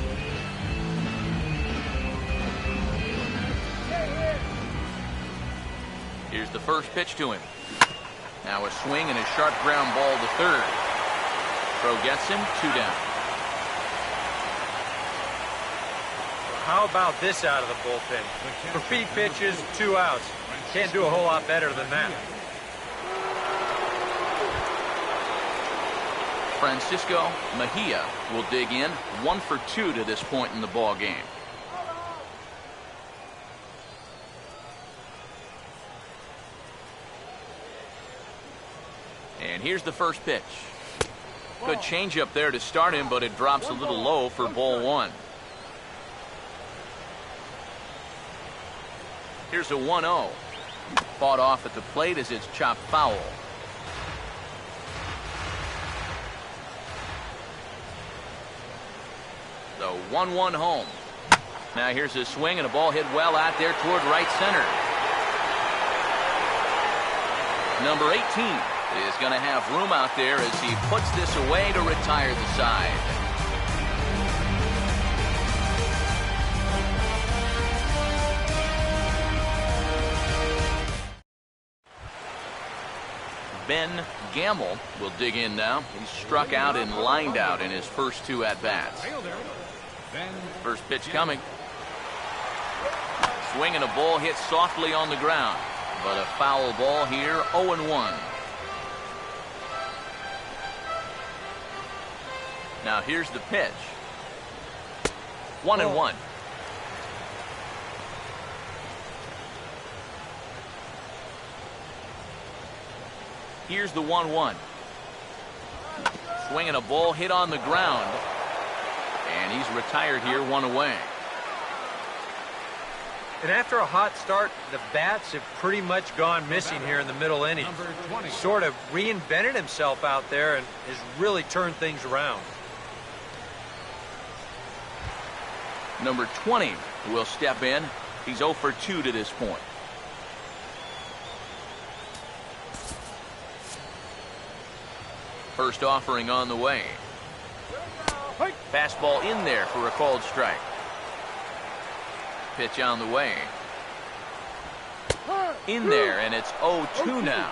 A: Here's the first pitch to him. Now a swing and a sharp ground ball to third. Throw gets him, 2 down.
C: How about this out of the bullpen? For feed pitches, 2 outs. Can't do a whole lot better than that.
A: Francisco Mejia will dig in. 1 for 2 to this point in the ball game. And here's the first pitch. Good changeup there to start him, but it drops a little low for ball 1. Here's a 1-0. Fought off at the plate as it's chopped foul. The 1-1 home. Now here's a swing and a ball hit well out there toward right center. Number 18 is going to have room out there as he puts this away to retire the side. Ben Gamble will dig in now. He's struck out and lined out in his first 2 at-bats. First pitch coming. Swing and a ball hit softly on the ground. But a foul ball here, 0-1. Now here's the pitch. 1-1. Here's the 1-1. Swinging a ball hit on the ground. And he's retired here, 1 away.
C: And after a hot start, the bats have pretty much gone missing here in the middle innings. He sort of reinvented himself out there and has really turned things around.
A: Number 20 will step in. He's 0 for 2 to this point. First offering on the way. Fastball in there for a called strike. Pitch on the way. In there, and it's 0-2 now.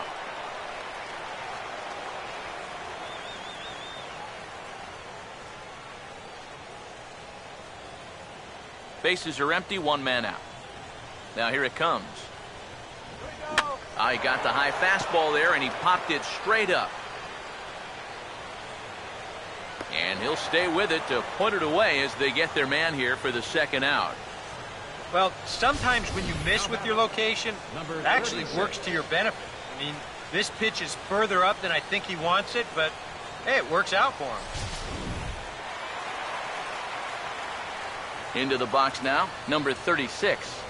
A: Bases are empty, 1 man out. Now here it comes. He got the high fastball there, and he popped it straight up. And he'll stay with it to put it away as they get their man here for the second out.
C: Well, sometimes when you miss with your location, it actually works to your benefit. I mean, this pitch is further up than I think he wants it, but hey, it works out for him.
A: Into the box now, number 36.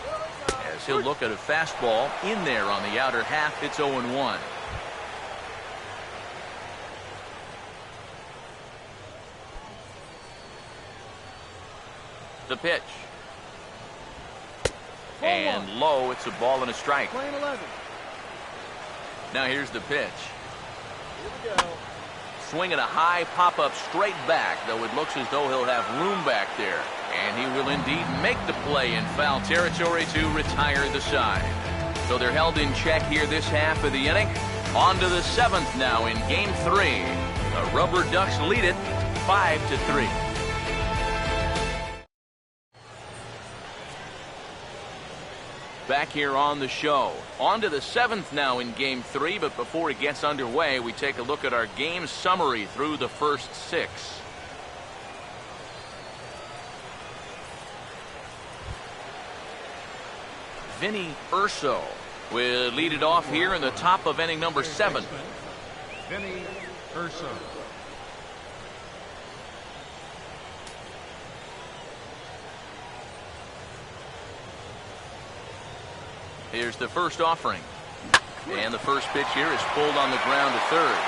A: As he'll look at a fastball in there on the outer half, it's 0-1. The pitch. And low, it's a ball and a strike. Now here's the pitch. Swinging a high pop-up straight back, though it looks as though he'll have room back there. And he will indeed make the play in foul territory to retire the side. So they're held in check here this half of the inning. On to the 7th now in Game 3. The RubberDucks lead it 5-3. Back here on the show. On to the 7th now in Game 3, but before it gets underway, we take a look at our game summary through the first 6. Vinny Urso will lead it off here in the top of inning number 7.
D: Vinny Urso.
A: Here's the first offering. And the first pitch here is pulled on the ground to third.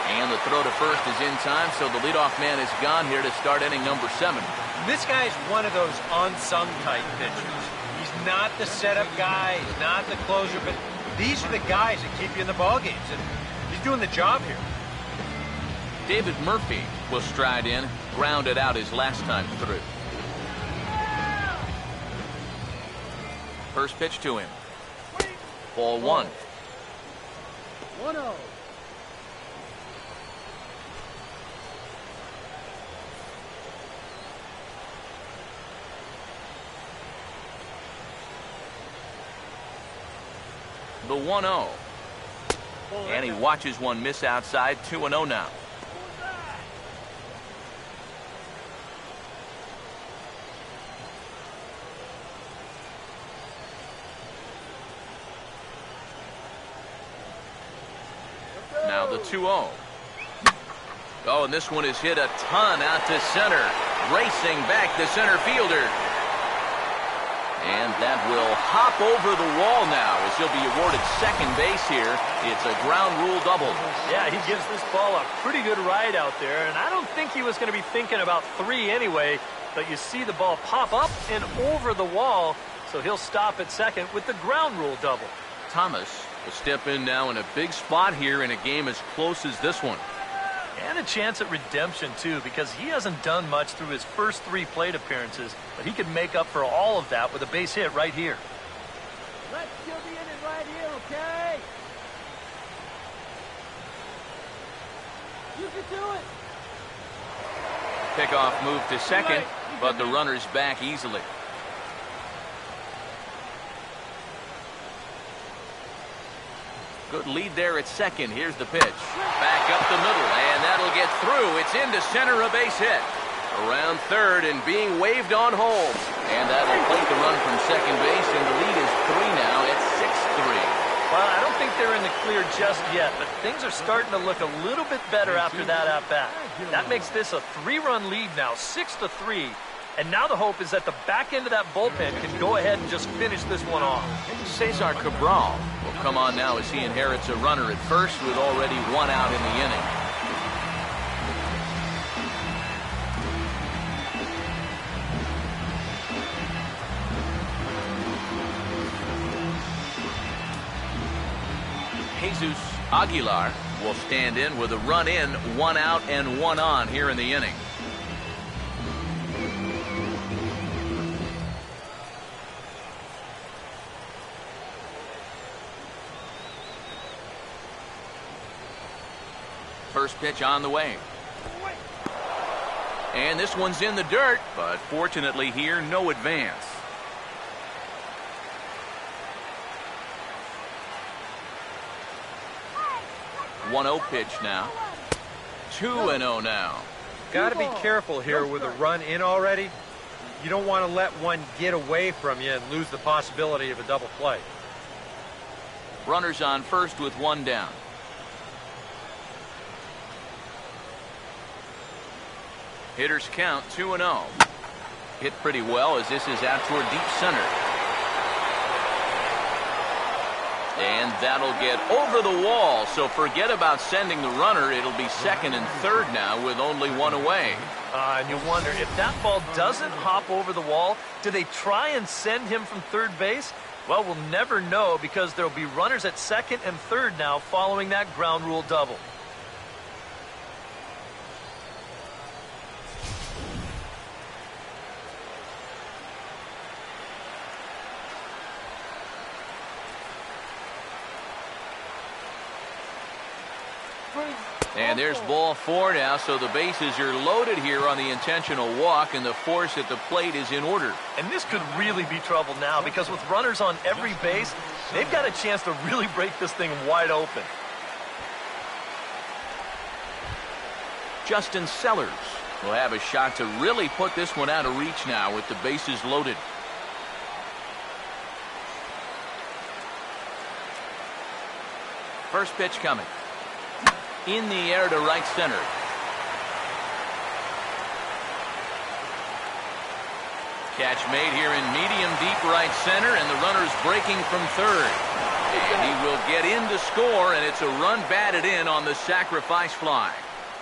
A: And the throw to first is in time, so the leadoff man is gone here to start inning number 7.
C: This guy is one of those unsung type pitchers. He's not the setup guy, he's not the closer, but these are the guys that keep you in the ball games, and he's doing the job here.
A: David Murphy will stride in, grounded out his last time through. First pitch to him. Ball 1.
D: 1-0.
A: The 1-0. And he watches one miss outside. 2-0 now. Now the 2-0. Oh, and this one is hit a ton out to center. Racing back the center fielder. And that will hop over the wall now as he'll be awarded second base here. It's a ground rule double.
E: Yeah, he gives this ball a pretty good ride out there, and I don't think he was going to be thinking about 3 anyway, but you see the ball pop up and over the wall, so he'll stop at second with the ground rule double.
A: Thomas will step in now in a big spot here in a game as close as this one.
E: And a chance at redemption, too, because he hasn't done much through his first 3 plate appearances, but he could make up for all of that with a base hit right here.
D: Let's still be in it right here, okay? You can do it.
A: Pickoff move to second, but the runner's back easily. Good lead there at second. Here's the pitch. Back up the middle, and that'll get through. It's into center, a base hit. Around third and being waved on home. And that'll plate the run from second base, and the lead is 3 now at 6-3.
E: Well, I don't think they're in the clear just yet, but things are starting to look a little bit better after that at-bat. That makes this a 3-run lead now, 6-3. And now the hope is that the back end of that bullpen can go ahead and just finish this one off.
A: Cesar Cabral will come on now as he inherits a runner at first with already 1 out in the inning. Jesus Aguilar will stand in with a run in, 1 out and 1 on here in the inning. First pitch on the way. And this one's in the dirt, but fortunately here, no advance. One 1-0 pitch now. 2-0 now.
C: Got to be careful here with a run in already. You don't want to let one get away from you and lose the possibility of a double play.
A: Runners on first with 1 down. Hitters count 2-0. Hit pretty well as this is out toward deep center. And that'll get over the wall, so forget about sending the runner. It'll be second and third now with only 1 away.
E: And you wonder, if that ball doesn't hop over the wall, do they try and send him from third base? Well, we'll never know because there'll be runners at second and third now following that ground rule double.
A: And there's ball 4 now, so the bases are loaded here on the intentional walk, and the force at the plate is in order.
E: And this could really be trouble now because with runners on every base, they've got a chance to really break this thing wide open.
A: Justin Sellers will have a shot to really put this one out of reach now with the bases loaded. First pitch coming. In the air to right center. Catch made here in medium deep right center, and the runner's breaking from third. And he will get in to score, and it's a run batted in on the sacrifice fly.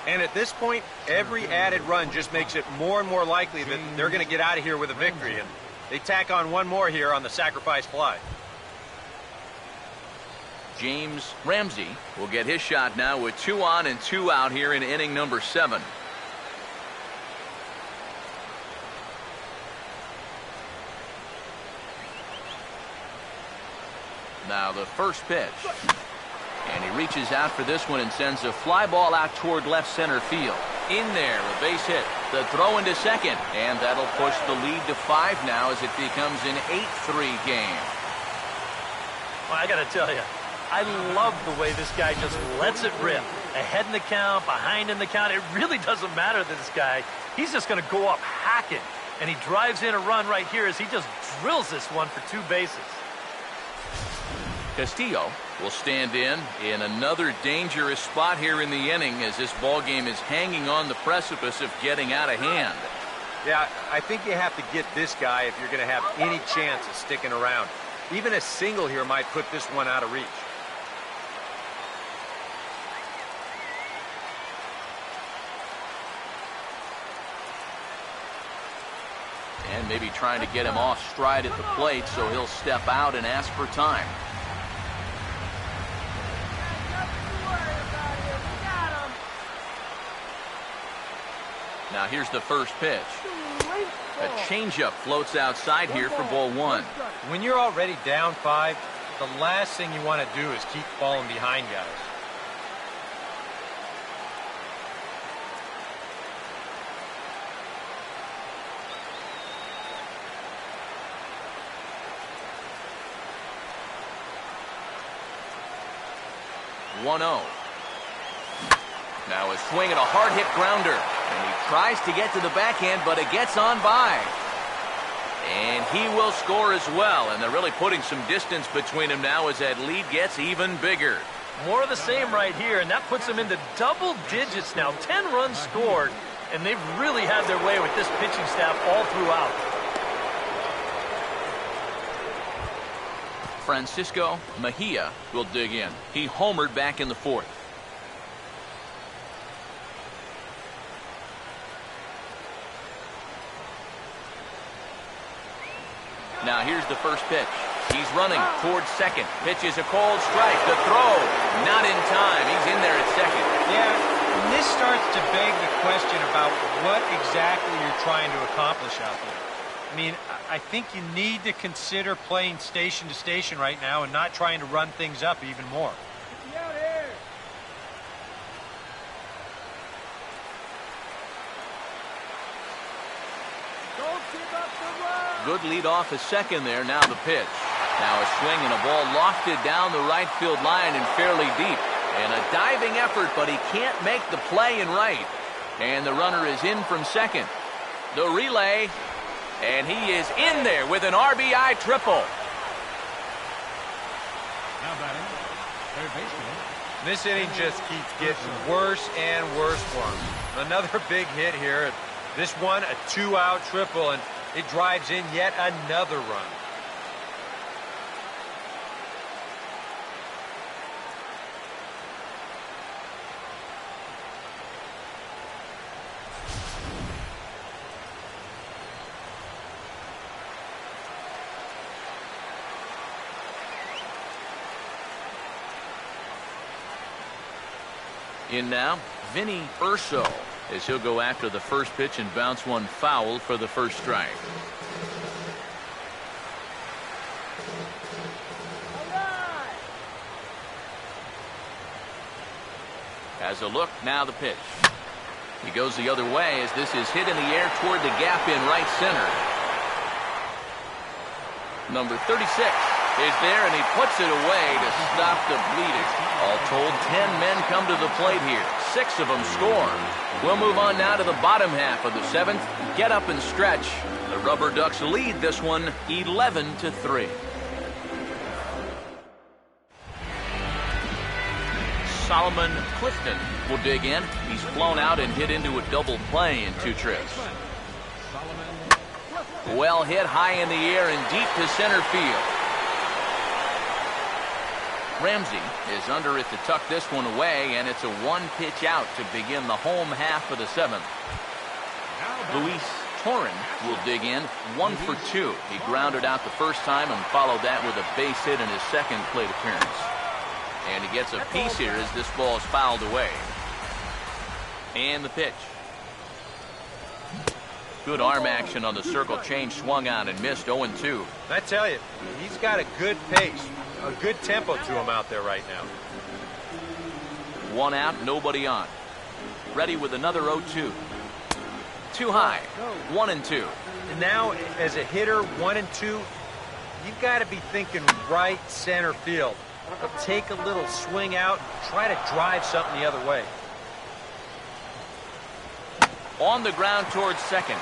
C: And at this point, every added run just makes it more and more likely that they're going to get out of here with a victory. And they tack on one more here on the sacrifice fly.
A: James Ramsey will get his shot now with 2 on and 2 out here in inning number 7. Now the first pitch. And he reaches out for this one and sends a fly ball out toward left center field. In there, a base hit. The throw into second. And that'll push the lead to 5 now as it becomes an 8-3 game.
E: Well, I got to tell you, I love the way this guy just lets it rip. Ahead in the count, behind in the count. It really doesn't matter to this guy. He's just going to go up hacking. And he drives in a run right here as he just drills this one for 2 bases.
A: Castillo will stand in another dangerous spot here in the inning as this ball game is hanging on the precipice of getting out of hand.
C: Yeah, I think you have to get this guy if you're going to have any chance of sticking around. Even a single here might put this one out of reach.
A: And maybe trying to get him off stride at the plate so he'll step out and ask for time. Now here's the first pitch. A changeup floats outside here for ball 1.
C: When you're already down 5, the last thing you want to do is keep falling behind guys.
A: (1-0). Now a swing and a hard hit grounder. And he tries to get to the backhand, but it gets on by. And he will score as well. And they're really putting some distance between them now as that lead gets even bigger.
E: More of the same right here, and that puts them into double digits now. 10 runs scored, and they've really had their way with this pitching staff all throughout.
A: Francisco Mejia will dig in. He homered back in the 4th. Now here's the first pitch. He's running towards second. Pitch is a cold strike. The throw, not in time. He's in there at second.
C: Yeah, and this starts to beg the question about what exactly you're trying to accomplish out there. I mean, I think you need to consider playing station to station right now and not trying to run things up even more.
A: Good lead off a second there. Now the pitch. Now a swing and a ball lofted down the right field line and fairly deep. And a diving effort, but he can't make the play in right. And the runner is in from second. The relay. And he is in there with an RBI triple.
D: Now batting, third baseman.
C: This inning just keeps getting worse and worse for him. Another big hit here. This one, a 2-out triple, and it drives in yet another run.
A: In now, Vinny Urso, as he'll go after the first pitch and bounce one foul for the first strike. As a look, now the pitch. He goes the other way as this is hit in the air toward the gap in right center. Number 36 is there, and he puts it away to stop the bleeding. All told, 10 men come to the plate here. 6 of them score. We'll move on now to the bottom half of the 7th. Get up and stretch. The RubberDucks lead this one 11-3. Solomon Clifton will dig in. He's flown out and hit into a double play in 2 trips. Well hit high in the air and deep to center field. Ramsey is under it to tuck this one away, and it's a one-pitch out to begin the home half of the seventh. Luis Torren will dig in, 1 for 2. He grounded out the first time and followed that with a base hit in his second plate appearance. And he gets a piece here as this ball is fouled away. And the pitch. Good arm action on the circle change, swung on and missed. 0-2.
C: I tell you, he's got a good pace, a good tempo to him out there right now.
A: 1 out, nobody on. Ready with another 0-2. Too high. 1-2.
C: And now, as a hitter, 1-2, you've got to be thinking right center field. Take a little swing out, try to drive something the other way.
A: On the ground towards second.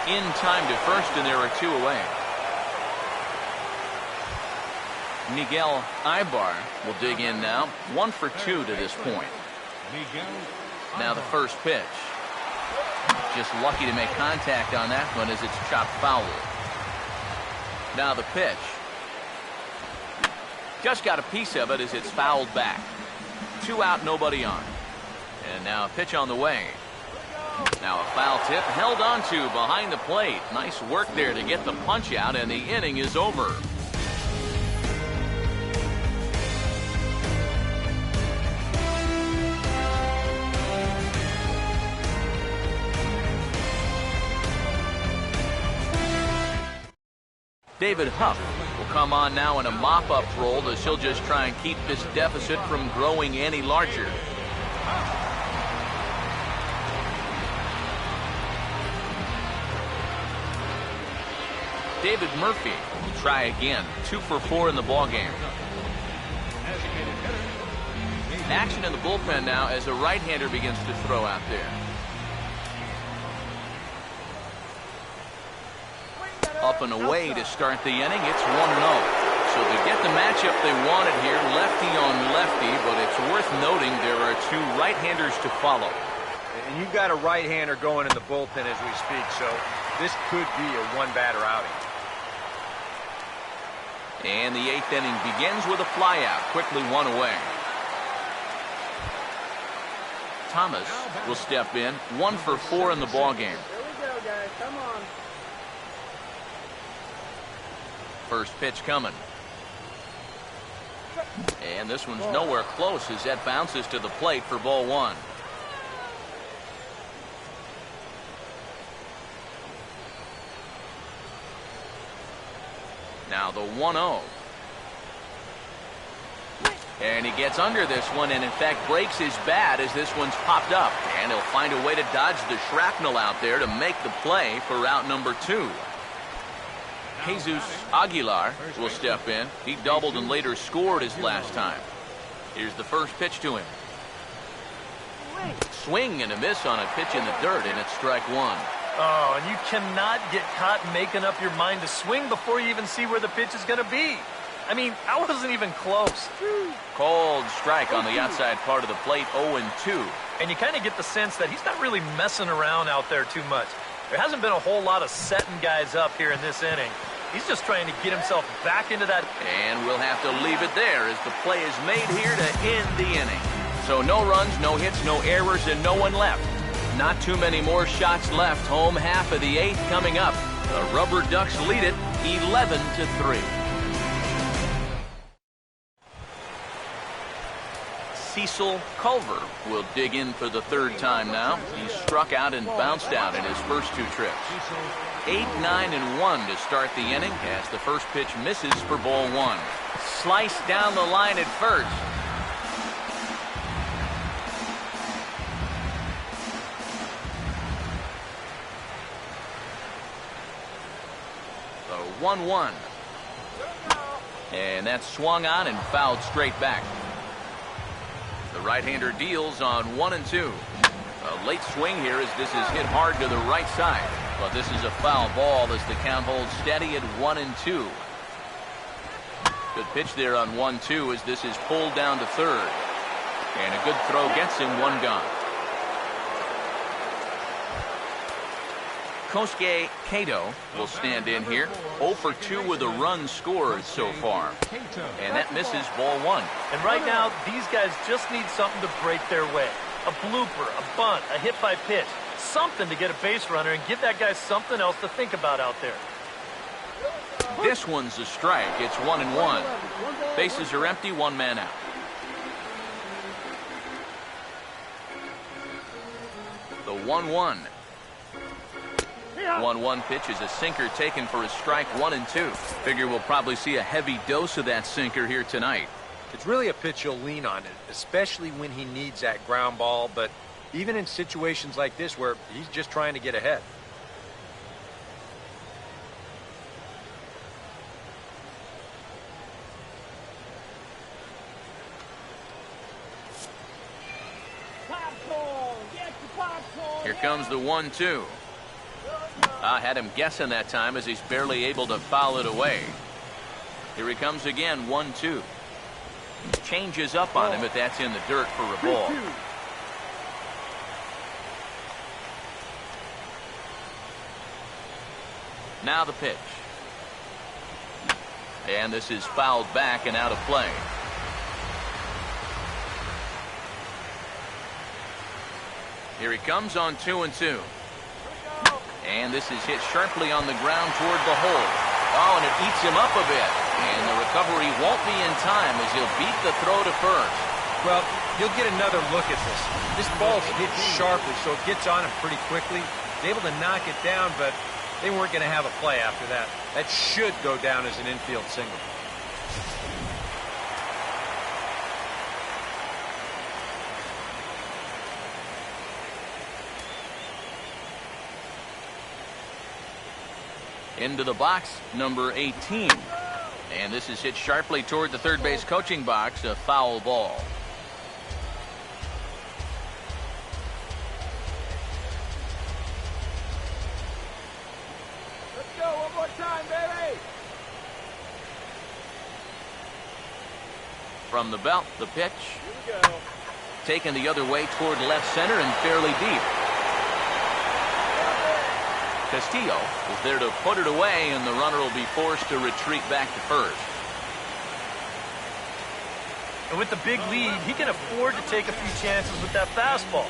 A: In time to first, and there are 2 away. Miguel Ibar will dig in now. 1 for 2 to this point. Now the first pitch. Just lucky to make contact on that one as it's chopped foul. Now the pitch. Just got a piece of it as it's fouled back. 2 out, nobody on. And now a pitch on the way. Now a foul tip held on to behind the plate. Nice work there to get the punch out, and the inning is over. David Huff will come on now in a mop-up role as he'll just try and keep this deficit from growing any larger. David Murphy will try again. 2 for 4 in the ballgame. Action in the bullpen now as a right-hander begins to throw out there. Up and away to start the inning. It's 1-0. So to get the matchup they wanted here, lefty on lefty, but it's worth noting there are 2 right-handers to follow.
C: And you've got a right-hander going in the bullpen as we speak, so this could be a one-batter outing.
A: And the 8th inning begins with a flyout, quickly 1 away. Thomas will step in, 1 for 4 in the ballgame.
F: Here we go, guys. Come on.
A: First pitch coming. And this one's nowhere close as that bounces to the plate for ball 1. Now the 1-0. And he gets under this one and in fact breaks his bat as this one's popped up. And he'll find a way to dodge the shrapnel out there to make the play for out number 2. Jesus Aguilar will step in. He doubled and later scored his last time. Here's the first pitch to him. Swing and a miss on a pitch in the dirt, and it's strike 1.
E: Oh, and you cannot get caught making up your mind to swing before you even see where the pitch is going to be. I mean, I wasn't even close.
A: Cold strike on the outside part of the plate, 0-2.
E: And you kind of get the sense that he's not really messing around out there too much. There hasn't been a whole lot of setting guys up here in this inning. He's just trying to get himself back into that.
A: And we'll have to leave it there as the play is made here to end the inning. So no runs, no hits, no errors, and no one left. Not too many more shots left. Home half of the 8th coming up. The RubberDucks lead it 11-3. Cecil Culver will dig in for the 3rd time now. He struck out and bounced out in his first 2 trips. 8, 9, and 1 to start the inning as the first pitch misses for ball 1. Sliced down the line at first. The 1-1. And that's swung on and fouled straight back. The right-hander deals on 1 and 2. A late swing here as this is hit hard to the right side. But this is a foul ball as the count holds steady at 1 and 2. Good pitch there on 1-2 as this is pulled down to third. And a good throw gets him 1 gone. Kosuke Kato will stand in here. 0 for 2 with a run scored so far. And that misses ball 1.
E: And right now, these guys just need something to break their way. A blooper, a bunt, a hit by pitch. Something to get a base runner and give that guy something else to think about out there.
A: This one's a strike. It's 1-1. Bases are empty, 1 man out. The 1-1. 1-1 pitch is a sinker taken for a strike, 1-2. Figure we'll probably see a heavy dose of that sinker here tonight.
C: It's really a pitch you'll lean on it, especially when he needs that ground ball, but even in situations like this where he's just trying to get ahead.
A: Here comes the 1-2. I had him guessing that time as he's barely able to foul it away. Here he comes again, 1-2. Changes up on him, but that's in the dirt for a ball. Now the pitch. And this is fouled back and out of play. Here he comes on 2-2. And this is hit sharply on the ground toward the hole. Oh, and it eats him up a bit. And the recovery won't be in time as he'll beat the throw to first.
C: Well, you'll get another look at this. This ball's hit sharply, so it gets on him pretty quickly. He's able to knock it down, but they weren't going to have a play after that. That should go down as an infield single.
A: Into the box, number 18. And this is hit sharply toward the third base coaching box, a foul ball.
F: Let's go one more time, baby.
A: From the belt, the pitch.
F: Here we go.
A: Taken the other way toward left center and fairly deep. Castillo is there to put it away, and the runner will be forced to retreat back to first.
E: And with the big lead, he can afford to take a few chances with that fastball.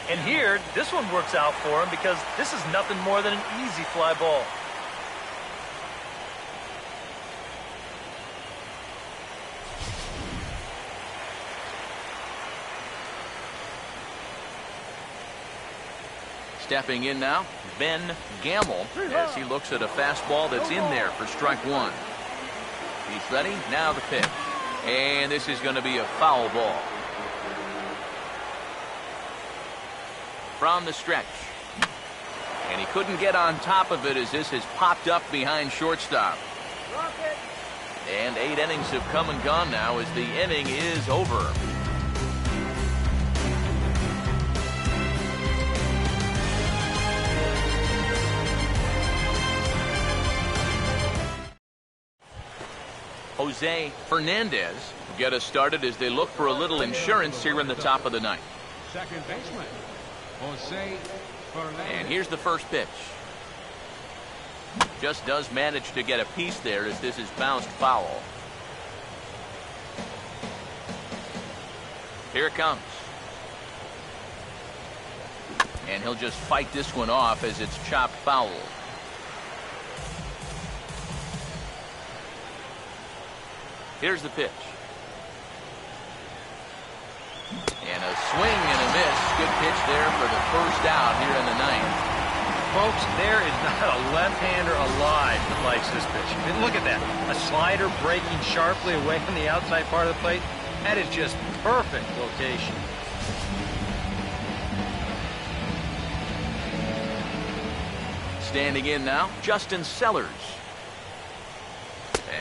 E: And here, this one works out for him because this is nothing more than an easy fly ball.
A: Stepping in now, Ben Gamble, as he looks at a fastball that's in there for strike 1. He's ready, now the pitch. And this is going to be a foul ball. From the stretch. And he couldn't get on top of it as this has popped up behind shortstop. And 8 innings have come and gone now as the inning is over. Jose Fernandez will get us started as they look for a little insurance here in the top of the ninth.
D: Second baseman, Jose Fernandez.
A: And here's the first pitch. Just does manage to get a piece there as this is bounced foul. Here it comes. And he'll just fight this one off as it's chopped foul. Here's the pitch. And a swing and a miss. Good pitch there for the first out here in the ninth.
C: Folks, there is not a left-hander alive that likes this pitch. I mean, look at that. A slider breaking sharply away from the outside part of the plate. That is just perfect location.
A: Standing in now, Justin Sellers.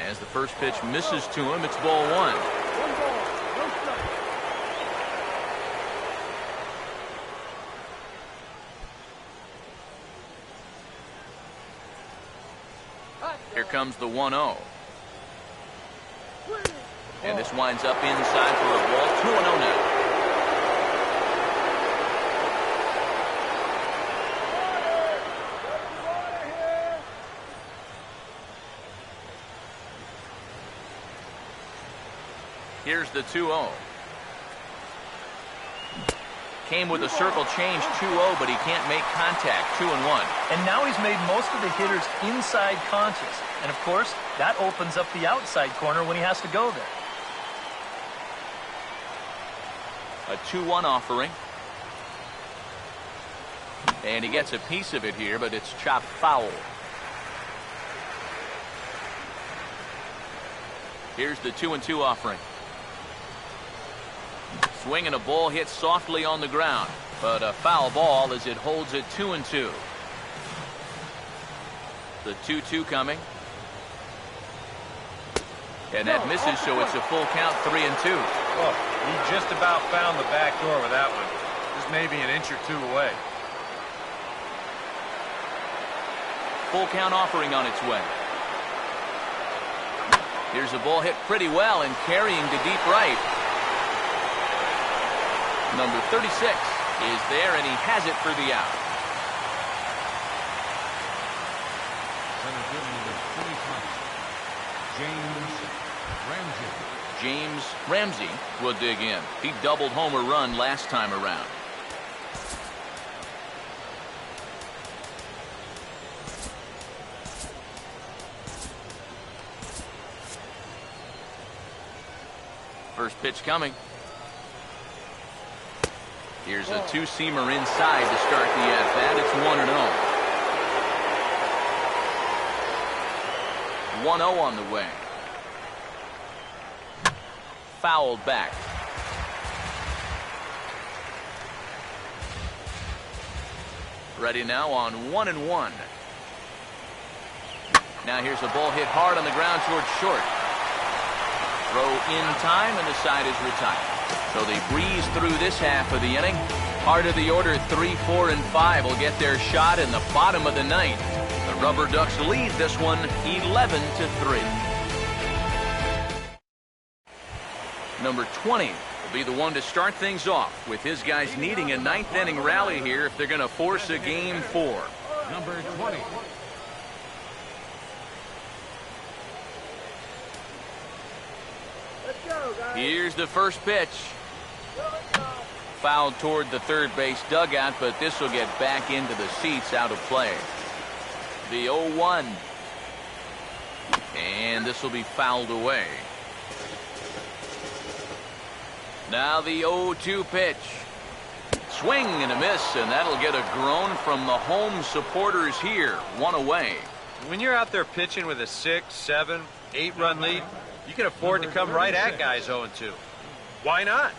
A: As the first pitch misses to him, it's ball 1.
F: 1 ball, no strike.
A: Here comes the 1-0. And this winds up inside for a ball. 2-0 now. Here's the 2-0. Came with a circle change 2-0, but he can't make contact. 2-1.
E: And now he's made most of the hitters inside conscious. And, of course, that opens up the outside corner when he has to go there.
A: A 2-1 offering. And he gets a piece of it here, but it's chopped foul. Here's the 2-2 offering. Swing and a ball hit softly on the ground, but a foul ball as it holds it 2-2. The 2-2 coming. And that misses, so it's a full count, 3-2.
C: Oh, he just about found the back door with that one. Just maybe an inch or two away.
A: Full count offering on its way. Here's a ball hit pretty well and carrying to deep right. Number 36 is there, and he has it for the out. James Ramsey will dig in. He doubled home a run last time around. First pitch coming. Here's a two-seamer inside to start the at-bat. It's 1-0. 1-0 on the way. Fouled back. Ready now on 1-1. Now here's a ball hit hard on the ground towards short. Throw in time, and the side is retired. So they breeze through this half of the inning. Part of the order, 3, 4, and 5 will get their shot in the bottom of the ninth. The RubberDucks lead this one 11-3. Number 20 will be the one to start things off, with his guys needing a ninth inning rally here if they're going to force a game 4.
D: Number 20.
A: Here's the first pitch. Fouled toward the third base dugout, but this will get back into the seats, out of play. The 0-1. And this will be fouled away. Now the 0-2 pitch. Swing and a miss, and that'll get a groan from the home supporters here. 1 away.
C: When you're out there pitching with a 6, 7, 8-run lead, you can afford to come right at guys 0-2. Why not?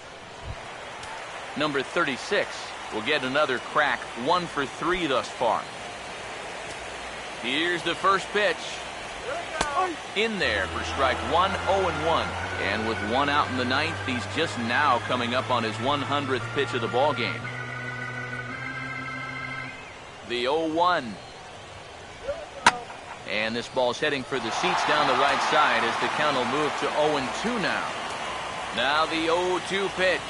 A: Number 36 will get another crack. 1 for 3 thus far. Here's the first pitch. In there for strike 1, 0-1. And with 1 out in the ninth, he's just now coming up on his 100th pitch of the ball game. The 0-1. And this ball's heading for the seats down the right side as the count will move to 0-2 now. Now the 0-2 pitch.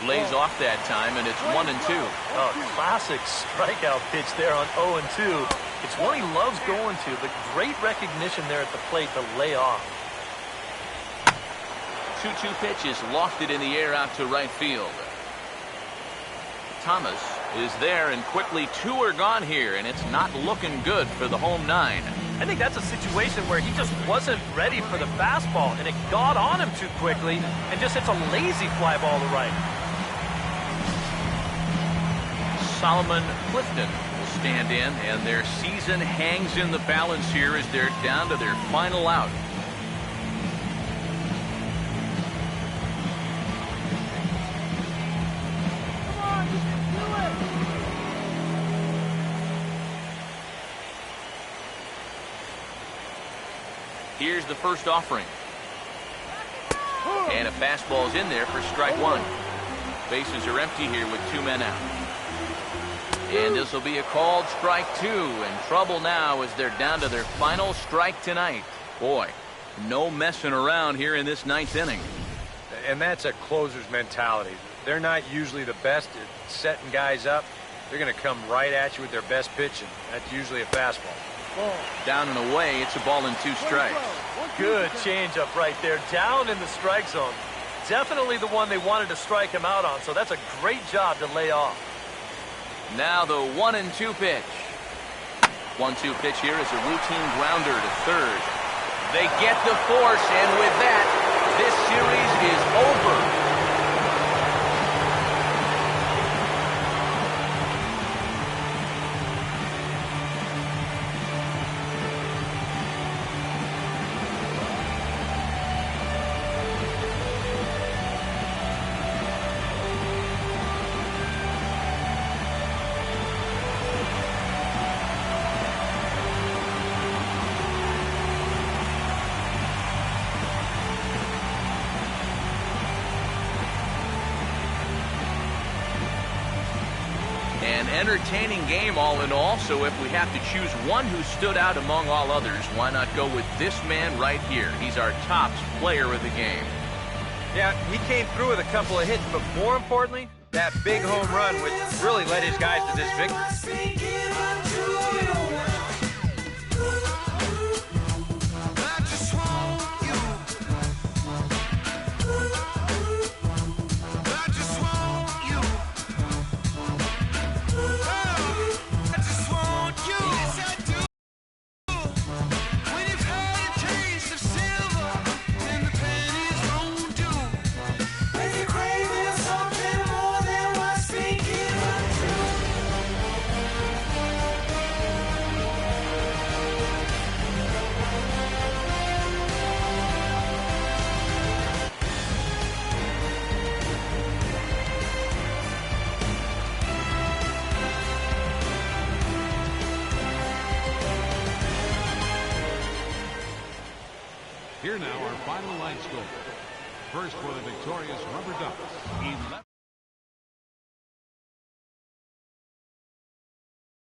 A: Lays off that time, and it's 1-2.
E: Oh, classic strikeout pitch there on 0-2. It's one he loves going to, but great recognition there at the plate to lay off.
A: 2-2 pitch is lofted in the air out to right field. Thomas is there, and quickly 2 are gone here, and it's not looking good for the home 9.
E: I think that's a situation where he just wasn't ready for the fastball, and it got on him too quickly and just hits a lazy fly ball to right.
A: Solomon Clifton will stand in, and their season hangs in the balance here as they're down to their final out. Here's the first offering. And a fastball's in there for strike 1. Bases are empty here with 2 men out. And this will be a called strike 2. In trouble now as they're down to their final strike tonight. Boy, no messing around here in this 9th inning.
C: And that's a closer's mentality. They're not usually the best at setting guys up. They're going to come right at you with their best pitch, and that's usually a fastball.
A: Down and away, it's a ball and 2 strikes.
E: Good changeup right there, down in the strike zone. Definitely the one they wanted to strike him out on, so that's a great job to lay off.
A: Now the 1-2 pitch. 1-2 pitch here is a routine grounder to third. They get the force, and with that, this series is over. An entertaining game all in all, so if we have to choose one who stood out among all others, why not go with this man right here? He's our top player of the game.
C: Yeah, he came through with a couple of hits, but more importantly, that big home run, which really led his guys to this victory.
D: Here now, our final line score. First for the victorious RubberDucks.